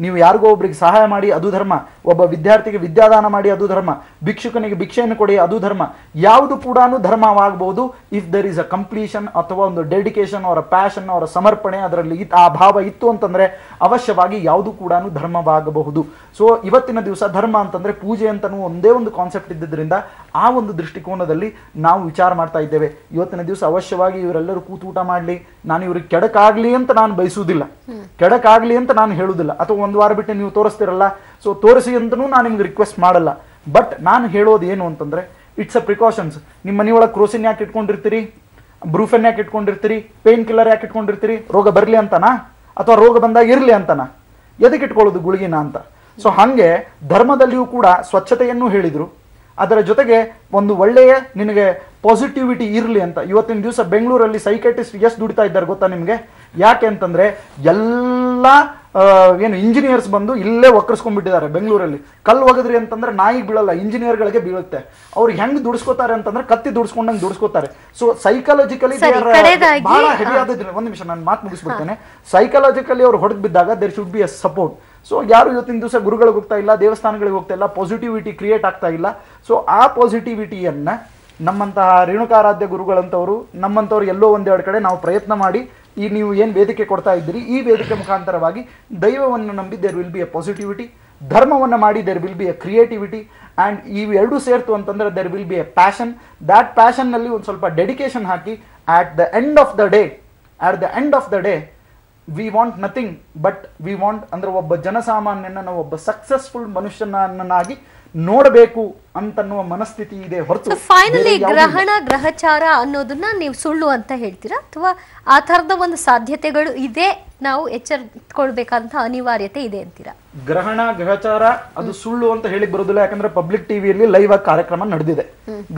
ನೀವು ಯಾರಿಗೋ ಒಬ್ರಿಗೆ ಸಹಾಯ ಮಾಡಿ ಅದು ಧರ್ಮ, ಒಬ್ಬ ವಿದ್ಯಾರ್ಥಿಗೆ ವಿದ್ಯಾದಾನ ಮಾಡಿ ಅದು ಧರ್ಮ, ಭಿಕ್ಷುಕನಿಗೆ ಭಿಕ್ಷೆಯನ್ನು ಕೊಡಿ ಅದು ಧರ್ಮ. ಯಾವುದು ಕೂಡ ಧರ್ಮವಾಗಬಹುದು if there is a completion ಅಥವಾ ಒಂದು ಡೆಡಿಕೇಶನ್ ಅವರ ಪ್ಯಾಷನ್ ಅವರ ಸಮರ್ಪಣೆ ಅದರಲ್ಲಿ ಆ ಭಾವ ಇತ್ತು ಅಂತಂದ್ರೆ ಅವಶ್ಯವಾಗಿ ಯಾವುದು ಕೂಡ ಧರ್ಮವಾಗಬಹುದು. ಸೊ ಇವತ್ತಿನ ದಿವಸ ಧರ್ಮ ಅಂತಂದ್ರೆ ಪೂಜೆ ಅಂತನೂ ಒಂದೇ ಒಂದು ಕಾನ್ಸೆಪ್ಟ್ ಇದ್ದಿದ್ದರಿಂದ ಆ ಒಂದು ದೃಷ್ಟಿಕೋನದಲ್ಲಿ ನಾವು ವಿಚಾರ ಮಾಡ್ತಾ ಇದ್ದೇವೆ. ಇವತ್ತಿನ ದಿವಸ ಅವಶ್ಯವಾಗಿ ಇವರೆಲ್ಲರೂ ಕೂತು ಊಟ ಮಾಡಲಿ, ನಾನು ಇವ್ರಿಗೆ ಕೆಡಕಾಗ್ಲಿ ಅಂತ ನಾನು ಬಯಸುವುದಿಲ್ಲ, ಕೆಡಕಾಗ್ಲಿ ಅಂತ ನಾನು ಹೇಳುವುದಿಲ್ಲ. ಅಥವಾ ಒಂದು ವಾರ ಬಿಟ್ಟು ನೀವು ತೋರಿಸ್ತಿರಲ್ಲ, ಸೊ ತೋರಿಸಿ ಅಂತನೂ ನಾನು ನಿಮ್ಗೆ ರಿಕ್ವೆಸ್ಟ್ ಮಾಡಲ್ಲ. ಬಟ್ ನಾನು ಹೇಳೋದು ಏನು ಅಂತಂದ್ರೆ ಇಟ್ಸ್ ಅ ಪ್ರಿಕಾಷನ್ಸ್. ನಿಮ್ಮ ಮನೆಯೊಳಗೆ ಕ್ರೋಸಿನ್ ಯಾಕೆ ಇಟ್ಕೊಂಡಿರ್ತೀರಿ, ಬ್ರೂಫೆನ್ ಯಾಕೆ ಇಟ್ಕೊಂಡಿರ್ತೀರಿ, ಪೇನ್ ಕಿಲ್ಲರ್ ಯಾಕೆ ಇಟ್ಕೊಂಡಿರ್ತೀರಿ? ರೋಗ ಬರಲಿ ಅಂತನಾ ಅಥವಾ ರೋಗ ಬಂದಾಗ ಇರಲಿ ಅಂತನಾ? ಎದಕ್ಕೆ ಇಟ್ಕೊಳ್ಳೋದು ಗುಳಿಗಿನ ಅಂತ? ಸೊ ಹಾಗೆ ಧರ್ಮದಲ್ಲಿಯೂ ಕೂಡ ಸ್ವಚ್ಛತೆಯನ್ನು ಹೇಳಿದ್ರು, ಅದರ ಜೊತೆಗೆ ಒಂದು ಒಳ್ಳೆಯ ನಿನಗೆ ಪಾಸಿಟಿವಿಟಿ ಇರಲಿ ಅಂತ. ಇವತ್ತಿನ ದಿವಸ ಬೆಂಗಳೂರಲ್ಲಿ ಸೈಕೈಟಿಸ್ಟ್ ಎಷ್ಟು ದುಡಿತಾ ಇದ್ದಾರೆ ಗೊತ್ತಾ ನಿಮಗೆ? ಯಾಕೆ ಅಂತಂದ್ರೆ ಎಲ್ಲ ಏನು ಇಂಜಿನಿಯರ್ಸ್ ಬಂದು ಇಲ್ಲೇ ಒಕ್ಕರ್ಸ್ಕೊಂಡ್ಬಿಟ್ಟಿದ್ದಾರೆ ಬೆಂಗಳೂರಲ್ಲಿ. ಕಲ್ಲು ಒಗದ್ರಿ ಅಂತಂದ್ರೆ ನಾಯಿಗೆ ಬೀಳಲ್ಲ, ಇಂಜಿನಿಯರ್ಗಳಿಗೆ ಬೀಳುತ್ತೆ. ಅವ್ರು ಹೆಂಗ್ ದುಡಿಸ್ಕೋತಾರೆ ಅಂತಂದ್ರೆ ಕತ್ತಿ ದುಡಿಸ್ಕೊಂಡಂಗೆ ದುಡಿಸ್ಕೋತಾರೆ. ಸೊ ಸೈಕಾಲಜಿಕಲಿ ಬಹಳ ಹೆವಿ ಆದ್ರೆ ಒಂದ್ ನಿಮಿಷ ನಾನು ಮಾತು ಮುಗಿಸ್ಬಿಡ್ತೇನೆ. ಸೈಕಾಲಜಿಕಲಿ ಅವ್ರು ಹೊಡೆದು ಬಿದ್ದಾಗ there should be a support. So ಯಾರು ಇವತ್ತಿನ ದಿವಸ ಗುರುಗಳಿಗೆ ಹೋಗ್ತಾ ಇಲ್ಲ, ದೇವಸ್ಥಾನಗಳಿಗೆ ಹೋಗ್ತಾ ಇಲ್ಲ, ಪಾಸಿಟಿವಿಟಿ ಕ್ರಿಯೇಟ್ ಆಗ್ತಾ ಇಲ್ಲ. ಸೊ ಆ ಪಾಸಿಟಿವಿಟಿಯನ್ನ ನಮ್ಮಂತಹ ರೇಣುಕಾರಾಧ್ಯ ಗುರುಗಳಂತವರು ನಮ್ಮಂತವ್ರು ಎಲ್ಲೋ ಒಂದೆರಡು ಕಡೆ ನಾವು ಪ್ರಯತ್ನ ಮಾಡಿ ಈ ನೀವು ಏನು ವೇದಿಕೆ ಕೊಡ್ತಾ ಇದ್ದೀರಿ ಈ ವೇದಿಕೆ ಮುಖಾಂತರವಾಗಿ ದೈವವನ್ನು ನಂಬಿ there will be a positivity, ಧರ್ಮವನ್ನು ಮಾಡಿ there will be a creativity, and ಇವು ಎರಡೂ ಸೇರ್ತು ಅಂತಂದ್ರೆ there will be a passion. That ಪ್ಯಾಷನ್ನಲ್ಲಿ ಒಂದು ಸ್ವಲ್ಪ ಡೆಡಿಕೇಶನ್ ಹಾಕಿ at the end of the day we want nothing but we want ಅಂದ್ರೆ ಒಬ್ಬ ಜನಸಾಮಾನ್ಯನ ನಾವು ಒಬ್ಬ ಸಕ್ಸಸ್ಫುಲ್ ಮನುಷ್ಯನನ್ನಾಗಿ ನೋಡಬೇಕು ಅಂತನ್ನುವ ಮನಸ್ಥಿತಿ ಇದೆ ಹೊರತು
ಫೈನಲಿ ಗ್ರಹಣ ಗ್ರಹಚಾರ ಅನ್ನೋದನ್ನ ನೀವು ಸುಳ್ಳು ಅಂತ ಹೇಳ್ತೀರಾ, ಅಥವಾ ಆ ತರದ ಒಂದು ಸಾಧ್ಯತೆಗಳು ಇದೆ, ನಾವು ಎಚ್ಚರಿಕೊಳ್ಬೇಕಂತ ಅನಿವಾರ್ಯತೆ ಇದೆ ಅಂತೀರಾ?
ಗ್ರಹಣ ಗ್ರಹಚಾರ ಅದು ಸುಳ್ಳು ಅಂತ ಹೇಳಿಕ್ ಬರೋದಿಲ್ಲ, ಯಾಕಂದ್ರೆ ಪಬ್ಲಿಕ್ ಟಿವಿಯಲ್ಲಿ ಲೈವ್ ಆಗಿ ಕಾರ್ಯಕ್ರಮ ನಡೆದಿದೆ,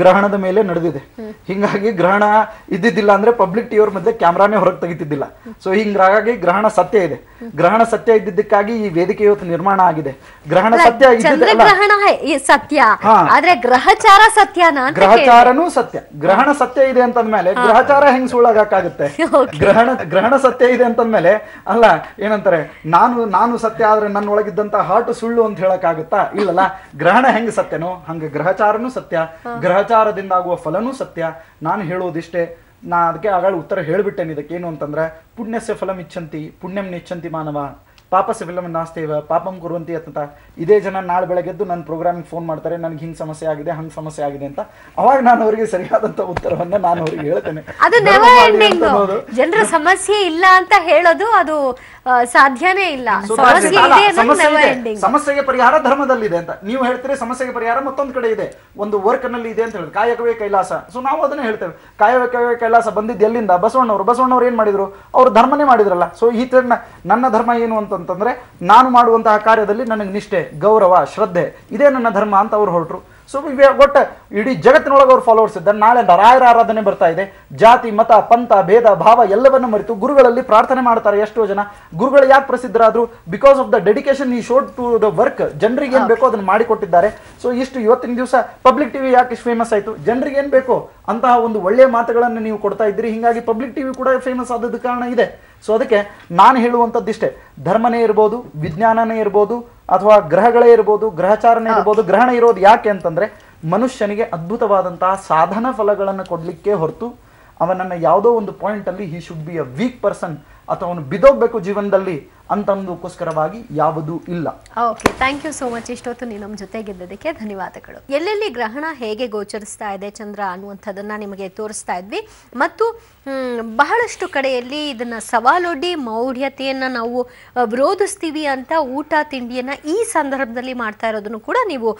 ಗ್ರಹಣದ ಮೇಲೆ ನಡೆದಿದೆ. ಹಿಂಗಾಗಿ ಗ್ರಹಣ ಇದ್ದಿದ್ದಿಲ್ಲ ಅಂದ್ರೆ ಪಬ್ಲಿಕ್ ಟಿವಿ ಅವ್ರ ಮಧ್ಯೆ ಕ್ಯಾಮ್ರಾನೇ ಹೊರಗೆ ತೆಗಿತಿದ್ದಿಲ್ಲ. ಸೊ ಹಿಂಗಾಗಿ ಗ್ರಹಣ ಸತ್ಯ ಇದೆ. ಗ್ರಹಣ ಸತ್ಯ ಇದ್ದಿದ್ದಕ್ಕಾಗಿ ಈ ವೇದಿಕೆ ಇವತ್ತು ನಿರ್ಮಾಣ ಆಗಿದೆ. ಗ್ರಹಣ ಸತ್ಯ
ಚಂದ್ರಗ್ರಹಣ ಸತ್ಯ, ಆದ್ರೆ ಗ್ರಹಚಾರ ಸತ್ಯನಾ?
ಗ್ರಹಚಾರನೂ ಸತ್ಯ. ಗ್ರಹಣ ಸತ್ಯ ಇದೆ ಅಂತಂದ್ಮೇಲೆ ಗ್ರಹಚಾರ ಹೆಂಗ್ ಸುಳ್ಳಾಗಕ್ಕಾಗುತ್ತೆ? ಗ್ರಹಣ ಸತ್ಯ ಇದೆ ಅಂತಂದ್ಮೇಲೆ ಅಲ್ಲ ಏನಂತಾರೆ, ನಾನು ಸತ್ಯ ಆದ್ರೆ ನನ್ನ ಒಳಗಿದ್ದಂತ ಹಾರ್ಟ್ ಸುಳ್ಳು ಅಂತ ಹೇಳಕ್ಕಾಗತ್ತಾ? ಇಲ್ಲಲ್ಲ. ಗ್ರಹಣ ಹೆಂಗ್ ಸತ್ಯನೋ ಹಂಗೆ ಗ್ರಹಚಾರನೂ ಸತ್ಯ, ಗ್ರಹಚಾರದಿಂದ ಆಗುವ ಫಲನೂ ಸತ್ಯ. ನಾನು ಹೇಳೋದಿಷ್ಟೇ. ನಾ ಅದಕ್ಕೆ ಆಗ ಉತ್ತರ ಹೇಳ್ಬಿಟ್ಟೇನೆ ಇದಕ್ಕೇನು ಅಂತಂದ್ರೆ, ಪುಣ್ಯಸ್ಯ ಫಲಂ ಇಚ್ಛಂತಿ ಪುಣ್ಯಂ ನಿಚ್ಛಂತಿ ಮಾನವ, ಪಾಪಸ್ಯ ಫಲಂ ನಾಸ್ತೇವ ಪಾಪಂ ಕುರುವಂತಿ ಅಂತ. ಇದೇ ಜನ ನಾಳೆ ಬೆಳಗ್ಗೆದ್ದು ನನ್ನ ಪ್ರೋಗ್ರಾಮಿಗೆ ಫೋನ್ ಮಾಡ್ತಾರೆ, ನನಗೆ ಹಿಂಗ್ ಸಮಸ್ಯೆ ಆಗಿದೆ ಹಂಗ್ ಸಮಸ್ಯೆ ಆಗಿದೆ ಅಂತ. ಅವಾಗ ನಾನು ಅವರಿಗೆ ಸರಿಯಾದಂತ ಉತ್ತರವನ್ನ ನಾನು ಅವರಿಗೆ ಹೇಳ್ತೇನೆ.
ಅದು ನೆವರ್ ಎಂಡಿಂಗ್. ಜನರ ಸಮಸ್ಯೆ ಇಲ್ಲ ಅಂತ ಹೇಳೋದು ಅದು ಸಾಧ್ಯನೇ ಇಲ್ಲ.
ಸಮಸ್ಯೆಗೆ ಪರಿಹಾರ ಧರ್ಮದಲ್ಲಿದೆ ಅಂತ ನೀವು ಹೇಳ್ತೀರಿ, ಸಮಸ್ಯೆಗೆ ಪರಿಹಾರ ಮತ್ತೊಂದು ಕಡೆ ಇದೆ, ಒಂದು ವರ್ಕ್ ನಲ್ಲಿ ಇದೆ ಅಂತ ಹೇಳಿದ್ರೆ ಕಾಯಕವೇ ಕೈಲಾಸ. ಸೊ ನಾವು ಅದನ್ನೇ ಹೇಳ್ತೇವೆ, ಕಾಯಕವೇ ಕೈಲಾಸ ಬಂದಿದ್ದು ಎಲ್ಲಿಂದ? ಬಸವಣ್ಣವರು ಏನ್ ಮಾಡಿದ್ರು? ಅವರು ಧರ್ಮನೇ ಮಾಡಿದ್ರಲ್ಲ. ಸೊ ಈ ತರ ನನ್ನ ಧರ್ಮ ಏನು ಅಂತಂದ್ರೆ, ನಾನು ಮಾಡುವಂತಹ ಕಾರ್ಯದಲ್ಲಿ ನನಗೆ ನಿಷ್ಠೆ, ಗೌರವ, ಶ್ರದ್ಧೆ ಇದೇ ನನ್ನ ಧರ್ಮ ಅಂತ ಅವ್ರು ಹೊರಟ್ರು. ಸೊ ಒಟ್ಟ ಇಡೀ ಜಗತ್ತಿನೊಳಗೆ ಅವ್ರು ಫಾಲೋವರ್ಸ್ ಇದ್ದಾರೆ. ನಾಳೆ ರಾಯರ ಆರಾಧನೆ ಬರ್ತಾ ಇದೆ. ಜಾತಿ ಮತ ಪಂಥ ಭೇದ ಭಾವ ಎಲ್ಲವನ್ನೂ ಮರೆತು ಗುರುಗಳಲ್ಲಿ ಪ್ರಾರ್ಥನೆ ಮಾಡ್ತಾರೆ ಎಷ್ಟೋ ಜನ. ಗುರುಗಳು ಯಾಕೆ ಪ್ರಸಿದ್ಧರಾದ್ರು? ಬಿಕಾಸ್ ಆಫ್ ದ ಡೆಡಿಕೇಶನ್ ಈ ಶೋಡ್ ಟು ದ ವರ್ಕ್. ಜನರಿಗೆ ಏನ್ ಬೇಕೋ ಅದನ್ನ ಮಾಡಿಕೊಟ್ಟಿದ್ದಾರೆ. ಸೊ ಇಷ್ಟು ಇವತ್ತಿನ ದಿವಸ ಪಬ್ಲಿಕ್ ಟಿವಿ ಯಾಕೆ ಇಷ್ಟು ಫೇಮಸ್ ಆಯ್ತು? ಜನರಿಗೆ ಏನ್ ಬೇಕೋ ಅಂತಹ ಒಂದು ಒಳ್ಳೆಯ ಮಾತುಗಳನ್ನು ನೀವು ಕೊಡ್ತಾ ಇದ್ದೀರಿ. ಹಿಂಗಾಗಿ ಪಬ್ಲಿಕ್ ಟಿವಿ ಕೂಡ ಫೇಮಸ್ ಆದದ ಕಾರಣ ಇದೆ. ಸೊ ಅದಕ್ಕೆ ನಾನು ಹೇಳುವಂಥದ್ದಿಷ್ಟೇ, ಧರ್ಮನೇ ಇರ್ಬೋದು, ವಿಜ್ಞಾನನೇ ಇರ್ಬೋದು, ಅಥವಾ ಗ್ರಹಗಳೇ ಇರ್ಬೋದು, ಗ್ರಹಚಾರನೇ ಇರ್ಬೋದು. ಗ್ರಹಣ ಇರೋದು ಯಾಕೆ ಅಂತಂದ್ರೆ ಮನುಷ್ಯನಿಗೆ ಅದ್ಭುತವಾದಂತಹ ಸಾಧನ ಫಲಗಳನ್ನು ಕೊಡ್ಲಿಕ್ಕೆ ಹೊರತು ಅವನನ್ನ ಯಾವುದೋ ಒಂದು ಪಾಯಿಂಟ್ ಅಲ್ಲಿ he should be a weak person ಅಥವಾ ಅವನು ಬಿದೋಗ್ಬೇಕು ಜೀವನದಲ್ಲಿ ಅಂತಂದಕ್ಕೋಸ್ಕರವಾಗಿ ಯಾವುದೂ ಇಲ್ಲ.
Okay, thank you so much. ಇಷ್ಟೊತ್ತು ನೀವು ನಮ್ಮ ಜೊತೆಗಿದ್ದದಕ್ಕೆ ಧನ್ಯವಾದಗಳು. ಎಲ್ಲೆಲ್ಲಿ ಗ್ರಹಣ ಹೇಗೆ ಗೋಚರಿಸ್ತಾ ಇದೆ ಚಂದ್ರ ಅನ್ನುವಂಥದ್ದನ್ನ ನಿಮಗೆ ತೋರಿಸ್ತಾ ಇದ್ವಿ, ಮತ್ತು ಬಹಳಷ್ಟು ಕಡೆಯಲ್ಲಿ ಇದನ್ನ ಸವಾಲೊಡ್ಡಿ ಮೌಢ್ಯತೆಯನ್ನ ನಾವು ವಿರೋಧಿಸ್ತೀವಿ ಅಂತ ಊಟ ತಿಂಡಿಯನ್ನ ಈ ಸಂದರ್ಭದಲ್ಲಿ ಮಾಡ್ತಾ ಇರೋದನ್ನು ಕೂಡ ನೀವು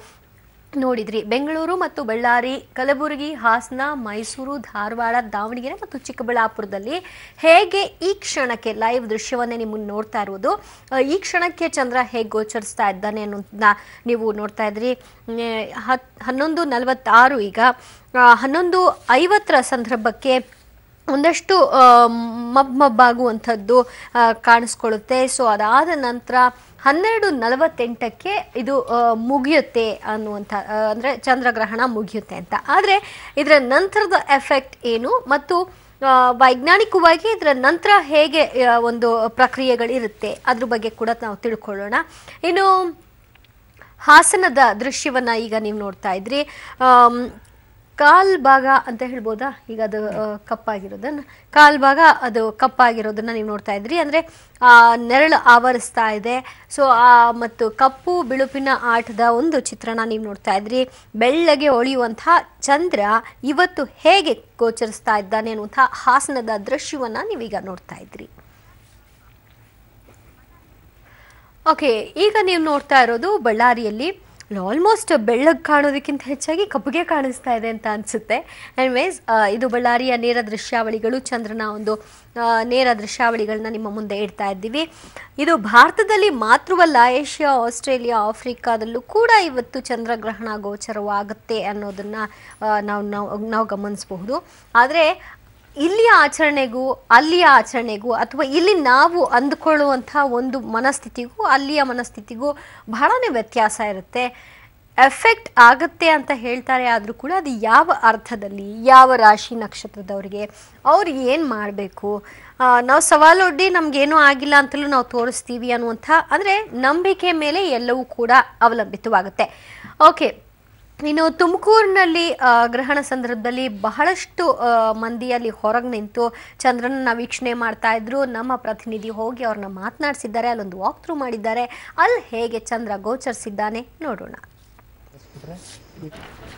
ನೋಡಿದ್ರಿ. ಬೆಂಗಳೂರು ಮತ್ತು ಬಳ್ಳಾರಿ, ಕಲಬುರಗಿ, ಹಾಸನ, ಮೈಸೂರು, ಧಾರವಾಡ, ದಾವಣಗೆರೆ ಮತ್ತು ಚಿಕ್ಕಬಳ್ಳಾಪುರದಲ್ಲಿ ಹೇಗೆ ಈ ಕ್ಷಣಕ್ಕೆ ಲೈವ್ ದೃಶ್ಯವನ್ನೇ ನಿಮ್ಮನ್ನು ನೋಡ್ತಾ ಇರೋದು, ಈ ಕ್ಷಣಕ್ಕೆ ಚಂದ್ರ ಹೇಗೆ ಗೋಚರಿಸ್ತಾ ಇದ್ದಾನೆ ಅನ್ನೋದನ್ನ ನೀವು ನೋಡ್ತಾ ಇದ್ರಿ. 11:46 ಈಗ 11:50 ಸಂದರ್ಭಕ್ಕೆ ಒಂದಷ್ಟು ಮಬ್ಬಾಗುವಂಥದ್ದು ಕಾಣಿಸ್ಕೊಳ್ಳುತ್ತೆ. ಸೊ ಅದಾದ ನಂತರ 12:48ಕ್ಕೆ ಇದು ಮುಗಿಯುತ್ತೆ ಅನ್ನುವಂಥ, ಅಂದರೆ ಚಂದ್ರಗ್ರಹಣ ಮುಗಿಯುತ್ತೆ ಅಂತ. ಆದರೆ ಇದರ ನಂತರದ ಎಫೆಕ್ಟ್ ಏನು ಮತ್ತು ವೈಜ್ಞಾನಿಕವಾಗಿ ಇದರ ನಂತರ ಹೇಗೆ ಒಂದು ಪ್ರಕ್ರಿಯೆಗಳಿರುತ್ತೆ ಅದ್ರ ಬಗ್ಗೆ ಕೂಡ ನಾವು ತಿಳ್ಕೊಳ್ಳೋಣ. ಇನ್ನು ಹಾಸನದ ದೃಶ್ಯವನ್ನ ಈಗ ನೀವು ನೋಡ್ತಾ ಇದ್ರಿ. ಕಾಲ್ ಭಾಗ ಅಂತ ಹೇಳ್ಬೋದಾ, ಈಗ ಅದು ಕಪ್ಪಾಗಿರೋದನ್ನ, ಕಾಲ್ ಭಾಗ ಅದು ಕಪ್ಪಾಗಿರೋದನ್ನ ನೀವು ನೋಡ್ತಾ ಇದ್ರಿ. ಅಂದರೆ ನೆರಳು ಆವರಿಸ್ತಾ ಇದೆ. ಸೊ ಮತ್ತು ಕಪ್ಪು ಬಿಳುಪಿನ ಆಟದ ಒಂದು ಚಿತ್ರಣ ನೀವು ನೋಡ್ತಾ ಇದ್ರಿ. ಬೆಳ್ಳಗೆ ಹೊಳೆಯುವಂತಹ ಚಂದ್ರ ಇವತ್ತು ಹೇಗೆ ಗೋಚರಿಸ್ತಾ ಇದ್ದಾನೆ ಅನ್ನುವಂಥ ಹಾಸನದ ದೃಶ್ಯವನ್ನ ನೀವೀಗ ನೋಡ್ತಾ ಇದ್ರಿ. ಓಕೆ, ಈಗ ನೀವು ನೋಡ್ತಾ ಇರೋದು ಬಳ್ಳಾರಿಯಲ್ಲಿ ಆಲ್ಮೋಸ್ಟ್ ಬೆಳ್ಳಗೆ ಕಾಣೋದಕ್ಕಿಂತ ಹೆಚ್ಚಾಗಿ ಕಪ್ಪಗೆ ಕಾಣಿಸ್ತಾ ಇದೆ ಅಂತ ಅನಿಸುತ್ತೆ. ಎನಿವೇಸ್, ಇದು ಬಳ್ಳಾರಿಯ ನೇರ ದೃಶ್ಯಾವಳಿಗಳು, ಚಂದ್ರನ ಒಂದು ನೇರ ದೃಶ್ಯಾವಳಿಗಳನ್ನ ನಿಮ್ಮ ಮುಂದೆ ಇಡ್ತಾ ಇದ್ದೀವಿ. ಇದು ಭಾರತದಲ್ಲಿ ಮಾತ್ರವಲ್ಲ, ಏಷ್ಯಾ, ಆಸ್ಟ್ರೇಲಿಯಾ, ಆಫ್ರಿಕಾದಲ್ಲೂ ಕೂಡ ಇವತ್ತು ಚಂದ್ರಗ್ರಹಣ ಗೋಚರವಾಗುತ್ತೆ ಅನ್ನೋದನ್ನ ನಾವು ಗಮನಿಸಬಹುದು. ಆದರೆ ಇಲ್ಲಿಯ ಆಚರಣೆಗೂ ಅಲ್ಲಿಯ ಆಚರಣೆಗೂ ಅಥವಾ ಇಲ್ಲಿ ನಾವು ಅಂದುಕೊಳ್ಳುವಂಥ ಒಂದು ಮನಸ್ಥಿತಿಗೂ ಅಲ್ಲಿಯ ಮನಸ್ಥಿತಿಗೂ ಬಹಳನೇ ವ್ಯತ್ಯಾಸ ಇರುತ್ತೆ. ಎಫೆಕ್ಟ್ ಆಗುತ್ತೆ ಅಂತ ಹೇಳ್ತಾರೆ, ಆದರೂ ಕೂಡ ಅದು ಯಾವ ಅರ್ಥದಲ್ಲಿ, ಯಾವ ರಾಶಿ ನಕ್ಷತ್ರದವರಿಗೆ, ಅವ್ರು ಏನು ಮಾಡಬೇಕು, ನಾವು ಸವಾಲೊಡ್ಡಿ ನಮಗೇನೂ ಆಗಿಲ್ಲ ಅಂತಲೂ ನಾವು ತೋರಿಸ್ತೀವಿ ಅನ್ನುವಂಥ, ಅಂದರೆ ನಂಬಿಕೆ ಮೇಲೆ ಎಲ್ಲವೂ ಕೂಡ ಅವಲಂಬಿತವಾಗುತ್ತೆ. ಓಕೆ, ಇನ್ನು ತುಮಕೂರಿನಲ್ಲಿ ಗ್ರಹಣ ಸಂದರ್ಭದಲ್ಲಿ ಬಹಳಷ್ಟು ಮಂದಿಯಲ್ಲಿ ಹೊರಗೆ ನಿಂತು ಚಂದ್ರನ ವೀಕ್ಷಣೆ ಮಾಡ್ತಾ ಇದ್ರು. ನಮ್ಮ ಪ್ರತಿನಿಧಿ ಹೋಗಿ ಅವ್ರನ್ನ ಮಾತನಾಡಿಸಿದ್ದಾರೆ, ಅಲ್ಲೊಂದು ವಾಕ್ ಥ್ರೂ ಮಾಡಿದ್ದಾರೆ. ಅಲ್ಲಿ ಹೇಗೆ ಚಂದ್ರ ಗೋಚರಿಸಿದ್ದಾನೆ ನೋಡೋಣ.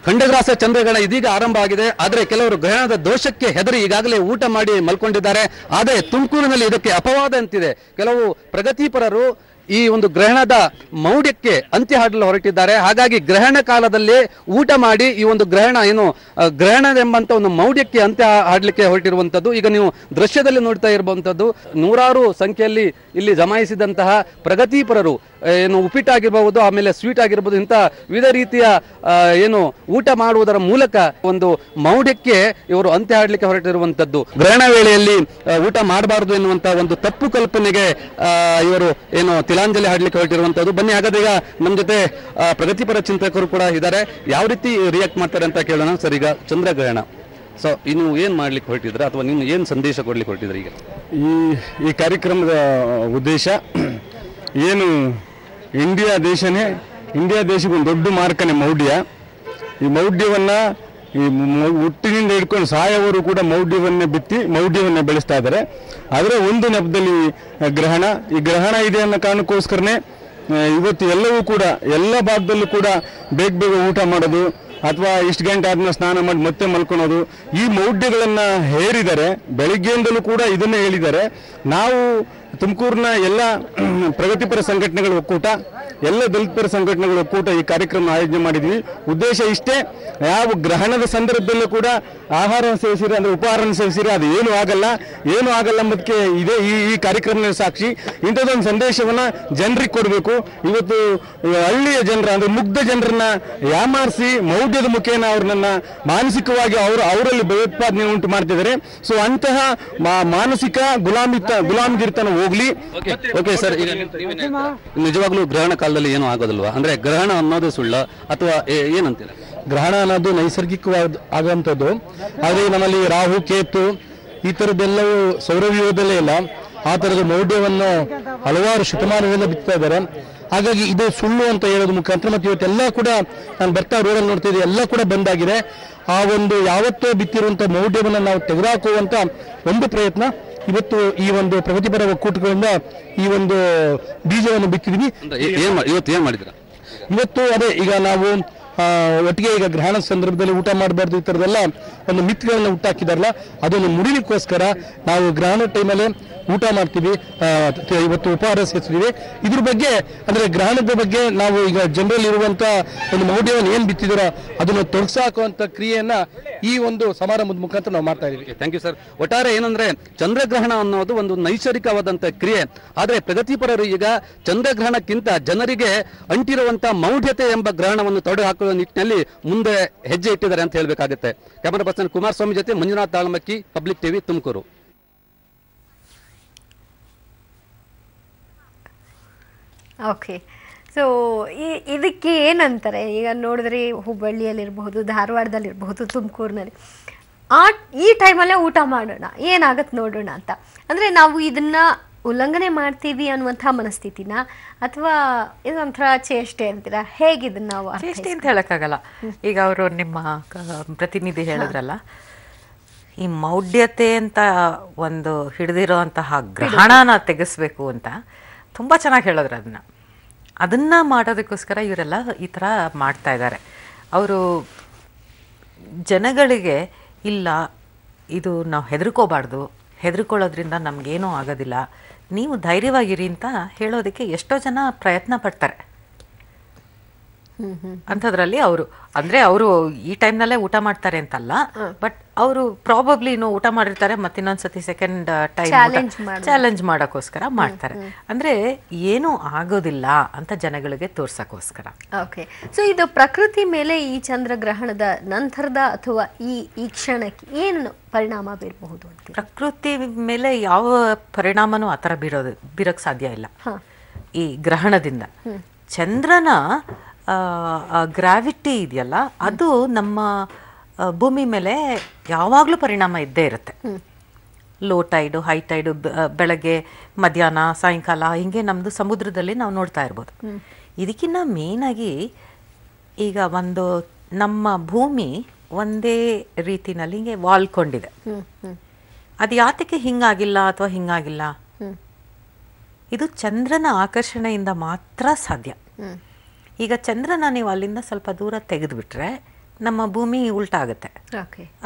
ಖಂಡಗ್ರಾಸ ಚಂದ್ರಗ್ರಹಣ ಇದೀಗ ಆರಂಭ ಆಗಿದೆ. ಆದರೆ ಕೆಲವರು ಗ್ರಹಣದ ದೋಷಕ್ಕೆ ಹೆದರಿ ಈಗಾಗಲೇ ಊಟ ಮಾಡಿ ಮಲ್ಕೊಂಡಿದ್ದಾರೆ. ಆದರೆ ತುಮಕೂರಿನಲ್ಲಿ ಇದಕ್ಕೆ ಅಪವಾದ ಅಂತಿದೆ. ಕೆಲವು ಪ್ರಗತಿಪರರು ಈ ಒಂದು ಗ್ರಹಣದ ಮೌಢ್ಯಕ್ಕೆ ಅಂತ್ಯ ಹಾಡಲು ಹೊರಟಿದ್ದಾರೆ. ಹಾಗಾಗಿ ಗ್ರಹಣ ಕಾಲದಲ್ಲಿ ಊಟ ಮಾಡಿ ಈ ಒಂದು ಗ್ರಹಣ ಏನು ಗ್ರಹಣವೆಂಬಂತ ಒಂದು ಮೌಢ್ಯಕ್ಕೆ ಅಂತ್ಯ ಹಾಡಲಿಕ್ಕೆ ಹೊರಟಿರುವಂತದ್ದು. ಈಗ ನೀವು ದೃಶ್ಯದಲ್ಲಿ ನೋಡ್ತಾ ಇರುವಂತದ್ದು ನೂರಾರು ಸಂಖ್ಯೆಯಲ್ಲಿ ಇಲ್ಲಿ ಜಮಾಯಿಸಿದಂತಹ ಪ್ರಗತಿಪರರು ಏನು ಉಪ್ಪಿಟ್ಟಾಗಿರಬಹುದು, ಆಮೇಲೆ ಸ್ವೀಟ್ ಆಗಿರ್ಬೋದು, ಇಂಥ ವಿವಿಧ ರೀತಿಯ ಏನು ಊಟ ಮಾಡುವುದರ ಮೂಲಕ ಒಂದು ಮೌಢ್ಯಕ್ಕೆ ಇವರು ಅಂತ್ಯ ಹಾಡಲಿಕ್ಕೆ ಹೊರಟಿರುವಂತದ್ದು. ಗ್ರಹಣ ವೇಳೆಯಲ್ಲಿ ಊಟ ಮಾಡಬಾರದು ಎನ್ನುವಂತ ಒಂದು ತಪ್ಪು ಕಲ್ಪನೆಗೆ ಇವರು ಏನು ತಿಲಾಂಜಲಿ ಹಾಡಲಿಕ್ಕೆ ಹೊರಟಿರುವಂತದ್ದು. ಬನ್ನಿ ಹಾಗಾದ್ರೆ ಈಗ ನಮ್ಮ ಜೊತೆ ಪ್ರಗತಿಪರ ಚಿಂತಕರು ಕೂಡ ಇದ್ದಾರೆ. ಯಾವ ರೀತಿ ರಿಯಾಕ್ಟ್ ಮಾಡ್ತಾರೆ ಅಂತ ಕೇಳೋಣ. ಸರ್, ಈಗ ಚಂದ್ರಗ್ರಹಣ, ಸೊ ಇನ್ನು ಏನ್ ಮಾಡ್ಲಿಕ್ಕೆ ಹೊರಟಿದ್ರೆ ಅಥವಾ ನೀವು ಏನ್ ಸಂದೇಶ ಕೊಡ್ಲಿಕ್ಕೆ ಹೊರಟಿದ್ರೆ? ಈಗ
ಈ ಕಾರ್ಯಕ್ರಮದ ಉದ್ದೇಶ ಏನು, ಇಂಡಿಯಾ ದೇಶಕ್ಕೆ ಒಂದು ದೊಡ್ಡ ಮಾರ್ಕನೆ ಮೌಢ್ಯ. ಈ ಮೌಢ್ಯವನ್ನ ಈ ಹುಟ್ಟಿನಿಂದ ಹಿಡ್ಕೊಂಡು ಸಾಯವವರು ಕೂಡ ಮೌಢ್ಯವನ್ನೇ ಬಿತ್ತಿ ಮೌಢ್ಯವನ್ನೇ ಬೆಳೆಸ್ತಾ ಇದ್ದಾರೆ. ಅದರ ಒಂದು ನೆಪದಲ್ಲಿ ಈ ಗ್ರಹಣ ಇದೆ ಅನ್ನೋ ಕಾರಣಕ್ಕೋಸ್ಕರನೇ ಇವತ್ತು ಎಲ್ಲವೂ ಕೂಡ ಎಲ್ಲ ಭಾಗದಲ್ಲೂ ಕೂಡ ಬೇಗ ಊಟ ಮಾಡೋದು ಅಥವಾ ಇಷ್ಟು ಗಂಟೆ ಆದ್ಮೇಲೆ ಸ್ನಾನ ಮಾಡಿ ಮತ್ತೆ ಮಲ್ಕೊಳೋದು, ಈ ಮೌಢ್ಯಗಳನ್ನ ಹೇರಿದ್ದಾರೆ. ಬೆಳಿಗ್ಗೆಯಿಂದಲೂ ಕೂಡ ಇದನ್ನೇ ಹೇಳಿದ್ದಾರೆ. ನಾವು ತುಮಕೂರಿನ ಎಲ್ಲ ಪ್ರಗತಿಪರ ಸಂಘಟನೆಗಳ ಒಕ್ಕೂಟ, ಎಲ್ಲ ದಲಿತರ ಸಂಘಟನೆಗಳ ಒಕ್ಕೂಟ ಈ ಕಾರ್ಯಕ್ರಮ ಆಯೋಜನೆ ಮಾಡಿದ್ವಿ. ಉದ್ದೇಶ ಇಷ್ಟೇ, ಯಾವ ಗ್ರಹಣದ ಸಂದರ್ಭದಲ್ಲೂ ಕೂಡ ಆಹಾರವನ್ನು ಸೇವಿಸಿದ್ರೆ ಅಂದ್ರೆ ಉಪಹಾರವನ್ನು ಸೇವಿಸಿದ್ರೆ ಅದು ಏನೂ ಆಗಲ್ಲ ಎಂಬುದಕ್ಕೆ ಇದೇ ಈ ಕಾರ್ಯಕ್ರಮದ ಸಾಕ್ಷಿ. ಇಂಥದ್ದೊಂದು ಸಂದೇಶವನ್ನ ಜನರಿಗೆ ಕೊಡಬೇಕು. ಇವತ್ತು ಹಳ್ಳಿಯ ಜನರ ಅಂದ್ರೆ ಮುಗ್ಧ ಜನರನ್ನ ಯಾಮಾರಿಸಿ ಮೌಢ್ಯದ ಮುಖೇನ ಅವ್ರನ್ನ ಮಾನಸಿಕವಾಗಿ ಅವರಲ್ಲಿ ಭಯೋತ್ಪಾದನೆ ಉಂಟು ಮಾಡ್ತಿದ್ದಾರೆ. ಸೊ ಅಂತಹ ಮಾನಸಿಕ ಗುಲಾಮಗಿರಿತನ ಹೋಗ್ಲಿ.
ಓಕೆ ಸರ್, ಈಗ ನಿಜವಾಗ್ಲೂ ಗ್ರಹಣ ಕಾಲದಲ್ಲಿ ಏನೂ ಆಗೋದಿಲ್ವಾ? ಅಂದ್ರೆ ಗ್ರಹಣ ಅನ್ನೋದು ಸುಳ್ಳ ಅಥವಾ ಏನಂತೀರ?
ಗ್ರಹಣ ಅನ್ನೋದು ನೈಸರ್ಗಿಕವಾದ ಆಗುವಂಥದ್ದು. ಆದರೆ ನಮ್ಮಲ್ಲಿ ರಾಹು ಕೇತು ಈ ಥರದ್ದೆಲ್ಲವೂ ಸೌರವ್ಯೂಹದಲ್ಲೇ ಇಲ್ಲ. ಆ ಥರದ ಮೌಢ್ಯವನ್ನು ಹಲವಾರು ಶತಮಾನಗಳಿಂದ ಬಿತ್ತಾ ಇದ್ದಾರೆ. ಹಾಗಾಗಿ ಇದು ಸುಳ್ಳು ಅಂತ ಹೇಳೋದು ಮುಖಾಂತರ ಮತ್ತೆ ಇವತ್ತೆಲ್ಲ ಕೂಡ ನಾನು ಬರ್ತಾ ರೋಡಲ್ಲಿ ನೋಡ್ತಾ ಇದ್ದೆ, ಎಲ್ಲ ಕೂಡ ಬಂದಾಗಿದೆ. ಆ ಒಂದು ಯಾವತ್ತೋ ಬಿತ್ತಿರುವಂಥ ಮೌಢ್ಯವನ್ನು ನಾವು ತೆಗೆದುಹಾಕುವಂಥ ಒಂದು ಪ್ರಯತ್ನ ಇವತ್ತು ಈ ಒಂದು ಪ್ರಗತಿಪರ ಒಕ್ಕೂಟಗಳಿಂದ ಈ ಒಂದು ಬೀಜವನ್ನು ಬಿತ್ತಿದ್ವಿ.
ಇವತ್ತು ಏನ್ ಮಾಡಿದ್ರ?
ಇವತ್ತು ಅದೇ ಈಗ ನಾವು ಒಟ್ಟಿಗೆ ಈಗ ಗ್ರಹಣ ಸಂದರ್ಭದಲ್ಲಿ ಊಟ ಮಾಡಬಾರ್ದು ಈ ಥರದೆಲ್ಲ ಒಂದು ಮಿತ್ಗಳನ್ನ ಹುಟ್ಟಾಕಿದಾರಲ್ಲ, ಅದನ್ನು ಮುರಿಲಿಕ್ಕೋಸ್ಕರ ನಾವು ಗ್ರಹಣ ಟೈಮಲ್ಲಿ ಊಟ ಮಾಡ್ತೀವಿ. ಇವತ್ತು ಉಪಹಾರ ಸೇರಿಸ್ತೀವಿ. ಇದ್ರ ಬಗ್ಗೆ ಅಂದ್ರೆ ಗ್ರಹಣದ ಬಗ್ಗೆ ನಾವು ಈಗ ಜನರಲ್ಲಿ ಇರುವಂತ ಒಂದು ಮೌಢ್ಯವನ್ನು ಏನ್ ಬಿತ್ತಿದಾರೋ ಅದನ್ನು ತೊಡಸಾಕುವಂತ ಕ್ರಿಯೆಯನ್ನ ಈ ಒಂದು ಸಮಾರಂಭದ ಮುಖಾಂತರ ನಾವು ಮಾಡ್ತಾ ಇದೀವಿ.
Thank you sir. ಒಟ್ಟಾರೆ ಏನಂದ್ರೆ ಚಂದ್ರಗ್ರಹಣ ಅನ್ನೋದು ಒಂದು ನೈಸರ್ಗಿಕವಾದಂತ ಕ್ರಿಯೆ. ಆದ್ರೆ ಪ್ರಗತಿಪರರು ಈಗ ಚಂದ್ರಗ್ರಹಣಕ್ಕಿಂತ ಜನರಿಗೆ ಅಂಟಿರುವಂತ ಮೌಢ್ಯತೆ ಎಂಬ ಗ್ರಹಣವನ್ನು ತೊಡೆದು ಹಾಕುವ ನಿಟ್ಟಿನಲ್ಲಿ ಮುಂದೆ ಹೆಜ್ಜೆ ಇಟ್ಟಿದ್ದಾರೆ ಅಂತ ಹೇಳ್ಬೇಕಾಗುತ್ತೆ. ಕ್ಯಾಮರಾ ಪರ್ಸನ್ ಕುಮಾರಸ್ವಾಮಿ ಜೊತೆ Manjunath Talmakki, public TV, Tumakuru.
Okay, so ಇದಕ್ಕೆ ಏನಂತಾರೆ? ಈಗ ನೋಡಿದ್ರೆ ಹುಬ್ಬಳ್ಳಿಯಲ್ಲಿರಬಹುದು, ಧಾರವಾಡದಲ್ಲಿರಬಹುದು, ತುಮಕೂರಿನಲ್ಲಿ ಈ ಟೈಮಲ್ಲೇ ಊಟ ಮಾಡೋಣ, ಏನಾಗತ್ತೆ ನೋಡೋಣ ಅಂತ. ಅಂದರೆ ನಾವು ಇದನ್ನ ಉಲ್ಲಂಘನೆ ಮಾಡ್ತೀವಿ ಅನ್ನುವಂಥ ಮನಸ್ಥಿತಿನ ಅಥವಾ ಇದೊಂಥರ ಚೇಷ್ಟೆ ಅಂತೀರಾ? ಹೇಗಿದನ್ನ ನಾವು
ಚೇಷ್ಟೆ ಅಂತ ಹೇಳೋಕ್ಕಾಗಲ್ಲ. ಈಗ ಅವರು ನಿಮ್ಮ ಪ್ರತಿನಿಧಿ ಹೇಳಿದ್ರಲ್ಲ, ಈ ಮೌಢ್ಯತೆ ಅಂತ ಒಂದು ಹಿಡಿದಿರೋ ಅಂತಹ ಗ್ರಹಣನ ತೆಗೆಸ್ಬೇಕು ಅಂತ ತುಂಬ ಚೆನ್ನಾಗಿ ಹೇಳಿದ್ರು. ಅದನ್ನು ಮಾಡೋದಕ್ಕೋಸ್ಕರ ಇವರೆಲ್ಲ ಈ ಥರ ಮಾಡ್ತಾ ಇದ್ದಾರೆ. ಅವರು ಜನಗಳಿಗೆ ಇಲ್ಲ, ಇದು ನಾವು ಹೆದರ್ಕೋಬಾರ್ದು, ಹೆದರ್ಕೊಳ್ಳೋದ್ರಿಂದ ನಮಗೇನೂ ಆಗೋದಿಲ್ಲ, ನೀವು ಧೈರ್ಯವಾಗಿರಿ ಅಂತ ಹೇಳೋದಕ್ಕೆ ಎಷ್ಟೋ ಜನ ಪ್ರಯತ್ನ ಪಡ್ತಾರೆ. ಅಂಥದ್ರಲ್ಲಿ ಅವರು ಈ ಟೈಮ್ನಲ್ಲೇ ಊಟ ಮಾಡ್ತಾರೆ ಅಂತಲ್ಲ, ಬಟ್ ಅವರು ಪ್ರಾಬಬ್ಲಿ ಊಟ ಮಾಡಿರ್ತಾರೆ, ಮತ್ತೆ ಇನ್ನೊಂದ್ಸತಿ ಸೆಕೆಂಡ್ ಟೈಮ್ ಚಾಲೆಂಜ್ ಮಾಡೋಕ್ಕೋಸ್ಕರ ಮಾಡ್ತಾರೆ. ಅಂದ್ರೆ ಏನೂ ಆಗೋದಿಲ್ಲ ಅಂತ ಜನಗಳಿಗೆ ತೋರ್ಸಕ್ಕೋಸ್ಕರ.
ಓಕೆ, ಸೊ ಇದು ಪ್ರಕೃತಿ ಮೇಲೆ ಈ ಚಂದ್ರಗ್ರಹಣದ ನಂತರದ ಅಥವಾ ಈ ಕ್ಷಣಕ್ಕೆ ಏನು ಪರಿಣಾಮ ಬೀರಬಹುದು?
ಪ್ರಕೃತಿ ಮೇಲೆ ಯಾವ ಪರಿಣಾಮನೂ ಆ ಥರ ಬೀರಕ್ಕೆ ಸಾಧ್ಯ ಇಲ್ಲ. ಈ ಗ್ರಹಣದಿಂದ ಚಂದ್ರನ ಗ್ರಾವಿಟಿ ಇದೆಯಲ್ಲ, ಅದು ನಮ್ಮ ಭೂಮಿ ಮೇಲೆ ಯಾವಾಗಲೂ ಪರಿಣಾಮ ಇದ್ದೇ ಇರುತ್ತೆ. ಲೋ ಟೈಡು, ಹೈ ಟೈಡು, ಬೆಳಗ್ಗೆ, ಮಧ್ಯಾಹ್ನ, ಸಾಯಂಕಾಲ, ಹಿಂಗೆ ನಮ್ಮದು ಸಮುದ್ರದಲ್ಲಿ ನಾವು ನೋಡ್ತಾ ಇರ್ಬೋದು. ಇದಕ್ಕಿಂತ ಮೇಯ್ನಾಗಿ ಈಗ ನಮ್ಮ ಭೂಮಿ ಒಂದೇ ರೀತಿನಲ್ಲಿ ಹಿಂಗೆ ವಾಲ್ಕೊಂಡಿದೆ. ಅದು ಯಾತಕ್ಕೆ ಹಿಂಗಾಗಿಲ್ಲ ಅಥವಾ ಹಿಂಗಾಗಿಲ್ಲ? ಇದು ಚಂದ್ರನ ಆಕರ್ಷಣೆಯಿಂದ ಮಾತ್ರ ಸಾಧ್ಯ. ಈಗ ಚಂದ್ರನ ನೀವು ಅಲ್ಲಿಂದ ಸ್ವಲ್ಪ ದೂರ ತೆಗೆದುಬಿಟ್ರೆ ನಮ್ಮ ಭೂಮಿ ಉಲ್ಟಾ ಆಗುತ್ತೆ.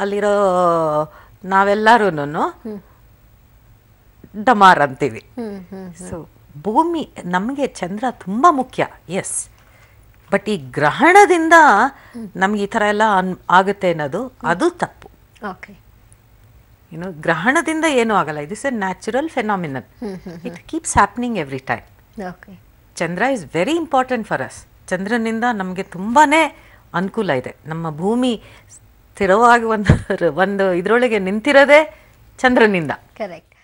ಅಲ್ಲಿರೋ ನಾವೆಲ್ಲರೂ ಡಮಾರ್ ಅಂತೀವಿ. ಸೊ ಭೂಮಿ ನಮಗೆ ಚಂದ್ರ ತುಂಬ ಮುಖ್ಯ, ಎಸ್. ಬಟ್ ಈ ಗ್ರಹಣದಿಂದ ನಮ್ಗೆ ಈ ಥರ ಎಲ್ಲ ಆಗುತ್ತೆ ಅನ್ನೋದು ಅದು ತಪ್ಪು.
ಓಕೆ,
ಗ್ರಹಣದಿಂದ ಏನೂ ಆಗಲ್ಲ. It is a natural phenomenon. It keeps happening every time.
Okay,
Chandra is very important for us. ಚಂದ್ರನಿಂದ ನಮಗೆ ತುಂಬಾ ಅನುಕೂಲ ಇದೆ. ನಮ್ಮ ಭೂಮಿ ಸ್ಥಿರವಾಗಿ ಒಂದು ಇದರೊಳಗೆ ನಿಂತಿರೋದೇ ಚಂದ್ರನಿಂದ.
ಕರೆಕ್ಟ್.